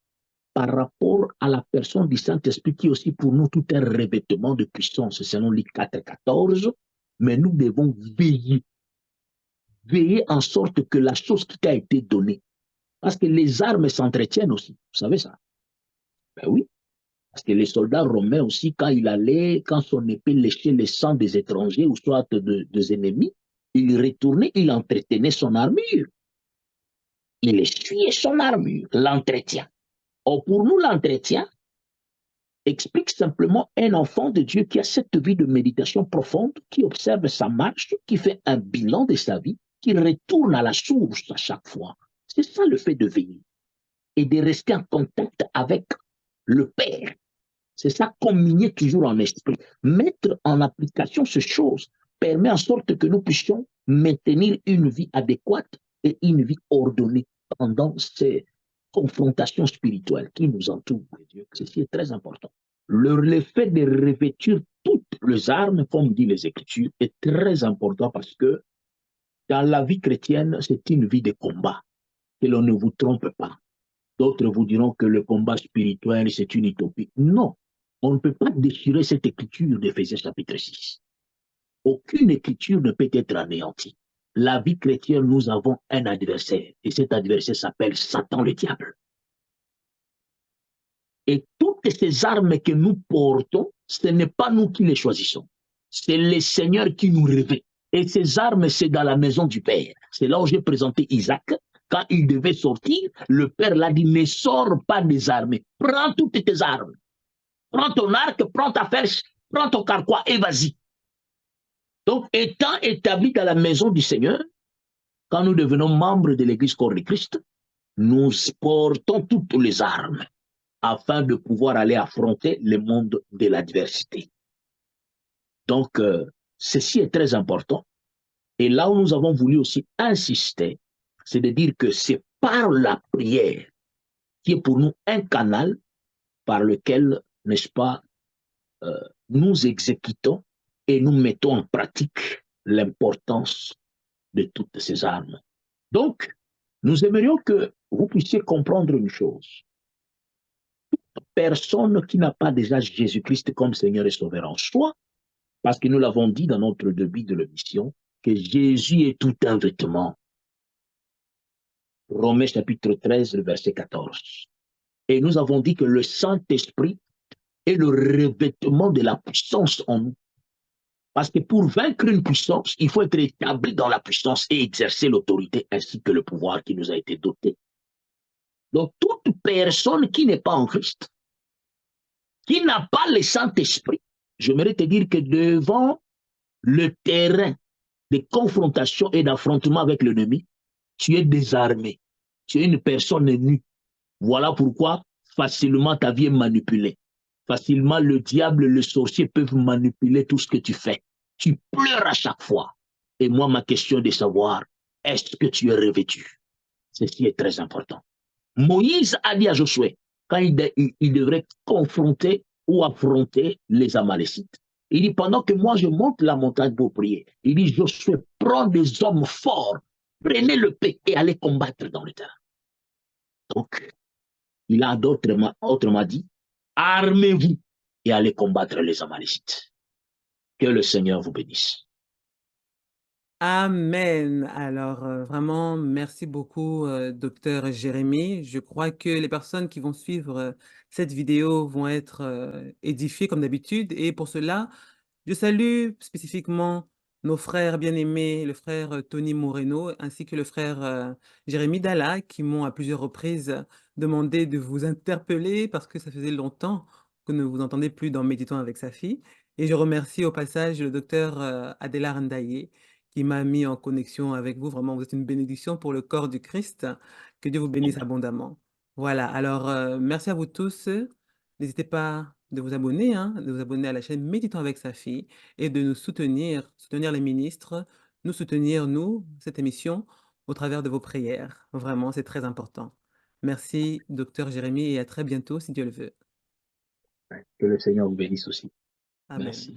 Speaker 1: par rapport à la personne du Saint-Esprit, qui est aussi pour nous tout un revêtement de puissance, selon Luc 4,14, mais nous devons veiller en sorte que la chose qui t'a été donnée, parce que les armes s'entretiennent aussi, vous savez ça? Ben oui, parce que les soldats romains aussi, quand son épée léchait le sang des étrangers ou soit des ennemis, il retournait, il entretenait son armure. Il essuyait son armure, l'entretien. Or, pour nous, l'entretien explique simplement un enfant de Dieu qui a cette vie de méditation profonde, qui observe sa marche, qui fait un bilan de sa vie, qui retourne à la source à chaque fois. C'est ça le fait de veiller et de rester en contact avec le Père. C'est ça, communier toujours en esprit. Mettre en application ces choses permet en sorte que nous puissions maintenir une vie adéquate et une vie ordonnée pendant ces confrontations spirituelles qui nous entourent. Ceci est très important. Le fait de revêtir toutes les armes, comme dit les Écritures, est très important parce que dans la vie chrétienne, c'est une vie de combat. Que l'on ne vous trompe pas. D'autres vous diront que le combat spirituel, c'est une utopie. Non, on ne peut pas déchirer cette écriture d'Éphésiens chapitre 6. Aucune écriture ne peut être anéantie. La vie chrétienne, nous avons un adversaire, et cet adversaire s'appelle Satan le diable. Et toutes ces armes que nous portons, ce n'est pas nous qui les choisissons. C'est le Seigneur qui nous revêt. Et ces armes, c'est dans la maison du Père. C'est là où j'ai présenté Isaac. Quand il devait sortir, le Père l'a dit, ne sors pas des armes. Prends toutes tes armes. Prends ton arc, prends ta flèche, prends ton carquois et vas-y. Donc, étant établi dans la maison du Seigneur, quand nous devenons membres de l'Église corps de Christ, nous portons toutes les armes afin de pouvoir aller affronter le monde de l'adversité. Donc, ceci est très important. Et là où nous avons voulu aussi insister, c'est de dire que c'est par la prière qui est pour nous un canal par lequel, n'est-ce pas, nous exécutons et nous mettons en pratique l'importance de toutes ces armes. Donc, nous aimerions que vous puissiez comprendre une chose. Toute personne qui n'a pas déjà Jésus-Christ comme Seigneur et Sauveur en soi, parce que nous l'avons dit dans notre début de l'émission, que Jésus est tout un vêtement. Romains chapitre 13, le verset 14. Et nous avons dit que le Saint-Esprit est le revêtement de la puissance en nous. Parce que pour vaincre une puissance, il faut être établi dans la puissance et exercer l'autorité ainsi que le pouvoir qui nous a été doté. Donc toute personne qui n'est pas en Christ, qui n'a pas le Saint-Esprit, j'aimerais te dire que devant le terrain de confrontation et d'affrontement avec l'ennemi, tu es désarmé, tu es une personne nue. Voilà pourquoi facilement ta vie est manipulée. Facilement le diable, le sorcier peuvent manipuler tout ce que tu fais. Tu pleures à chaque fois. Et moi, ma question est de savoir, est-ce que tu es revêtu? Ceci est très important. Moïse a dit à Josué, quand il devrait confronter ou affronter les Amalécites, il dit, pendant que moi je monte la montagne pour prier, il dit, Josué, prends des hommes forts, prenez le paix et allez combattre dans le terrain. Donc, il a autrement dit, armez-vous et allez combattre les Amalécites. Que le Seigneur vous bénisse.
Speaker 2: Amen. Alors, vraiment, merci beaucoup, docteur Jérémy. Je crois que les personnes qui vont suivre cette vidéo vont être édifiées comme d'habitude. Et pour cela, je salue spécifiquement nos frères bien-aimés, le frère Tony Moreno, ainsi que le frère Jérémy Dalla, qui m'ont à plusieurs reprises demandé de vous interpeller parce que ça faisait longtemps que ne vous entendez plus dans Méditons avec sa fille. Et je remercie au passage le docteur Adela Ndaye qui m'a mis en connexion avec vous. Vraiment, vous êtes une bénédiction pour le corps du Christ. Que Dieu vous bénisse abondamment. Voilà, alors merci à vous tous. N'hésitez pas de vous abonner, hein, de vous abonner à la chaîne Méditons avec sa fille et de nous soutenir, soutenir les ministres, nous soutenir, nous, cette émission, au travers de vos prières. Vraiment, c'est très important. Merci, docteur Jérémie, et à très bientôt, si Dieu le veut.
Speaker 1: Que le Seigneur vous bénisse aussi.
Speaker 2: Amen.
Speaker 1: Merci.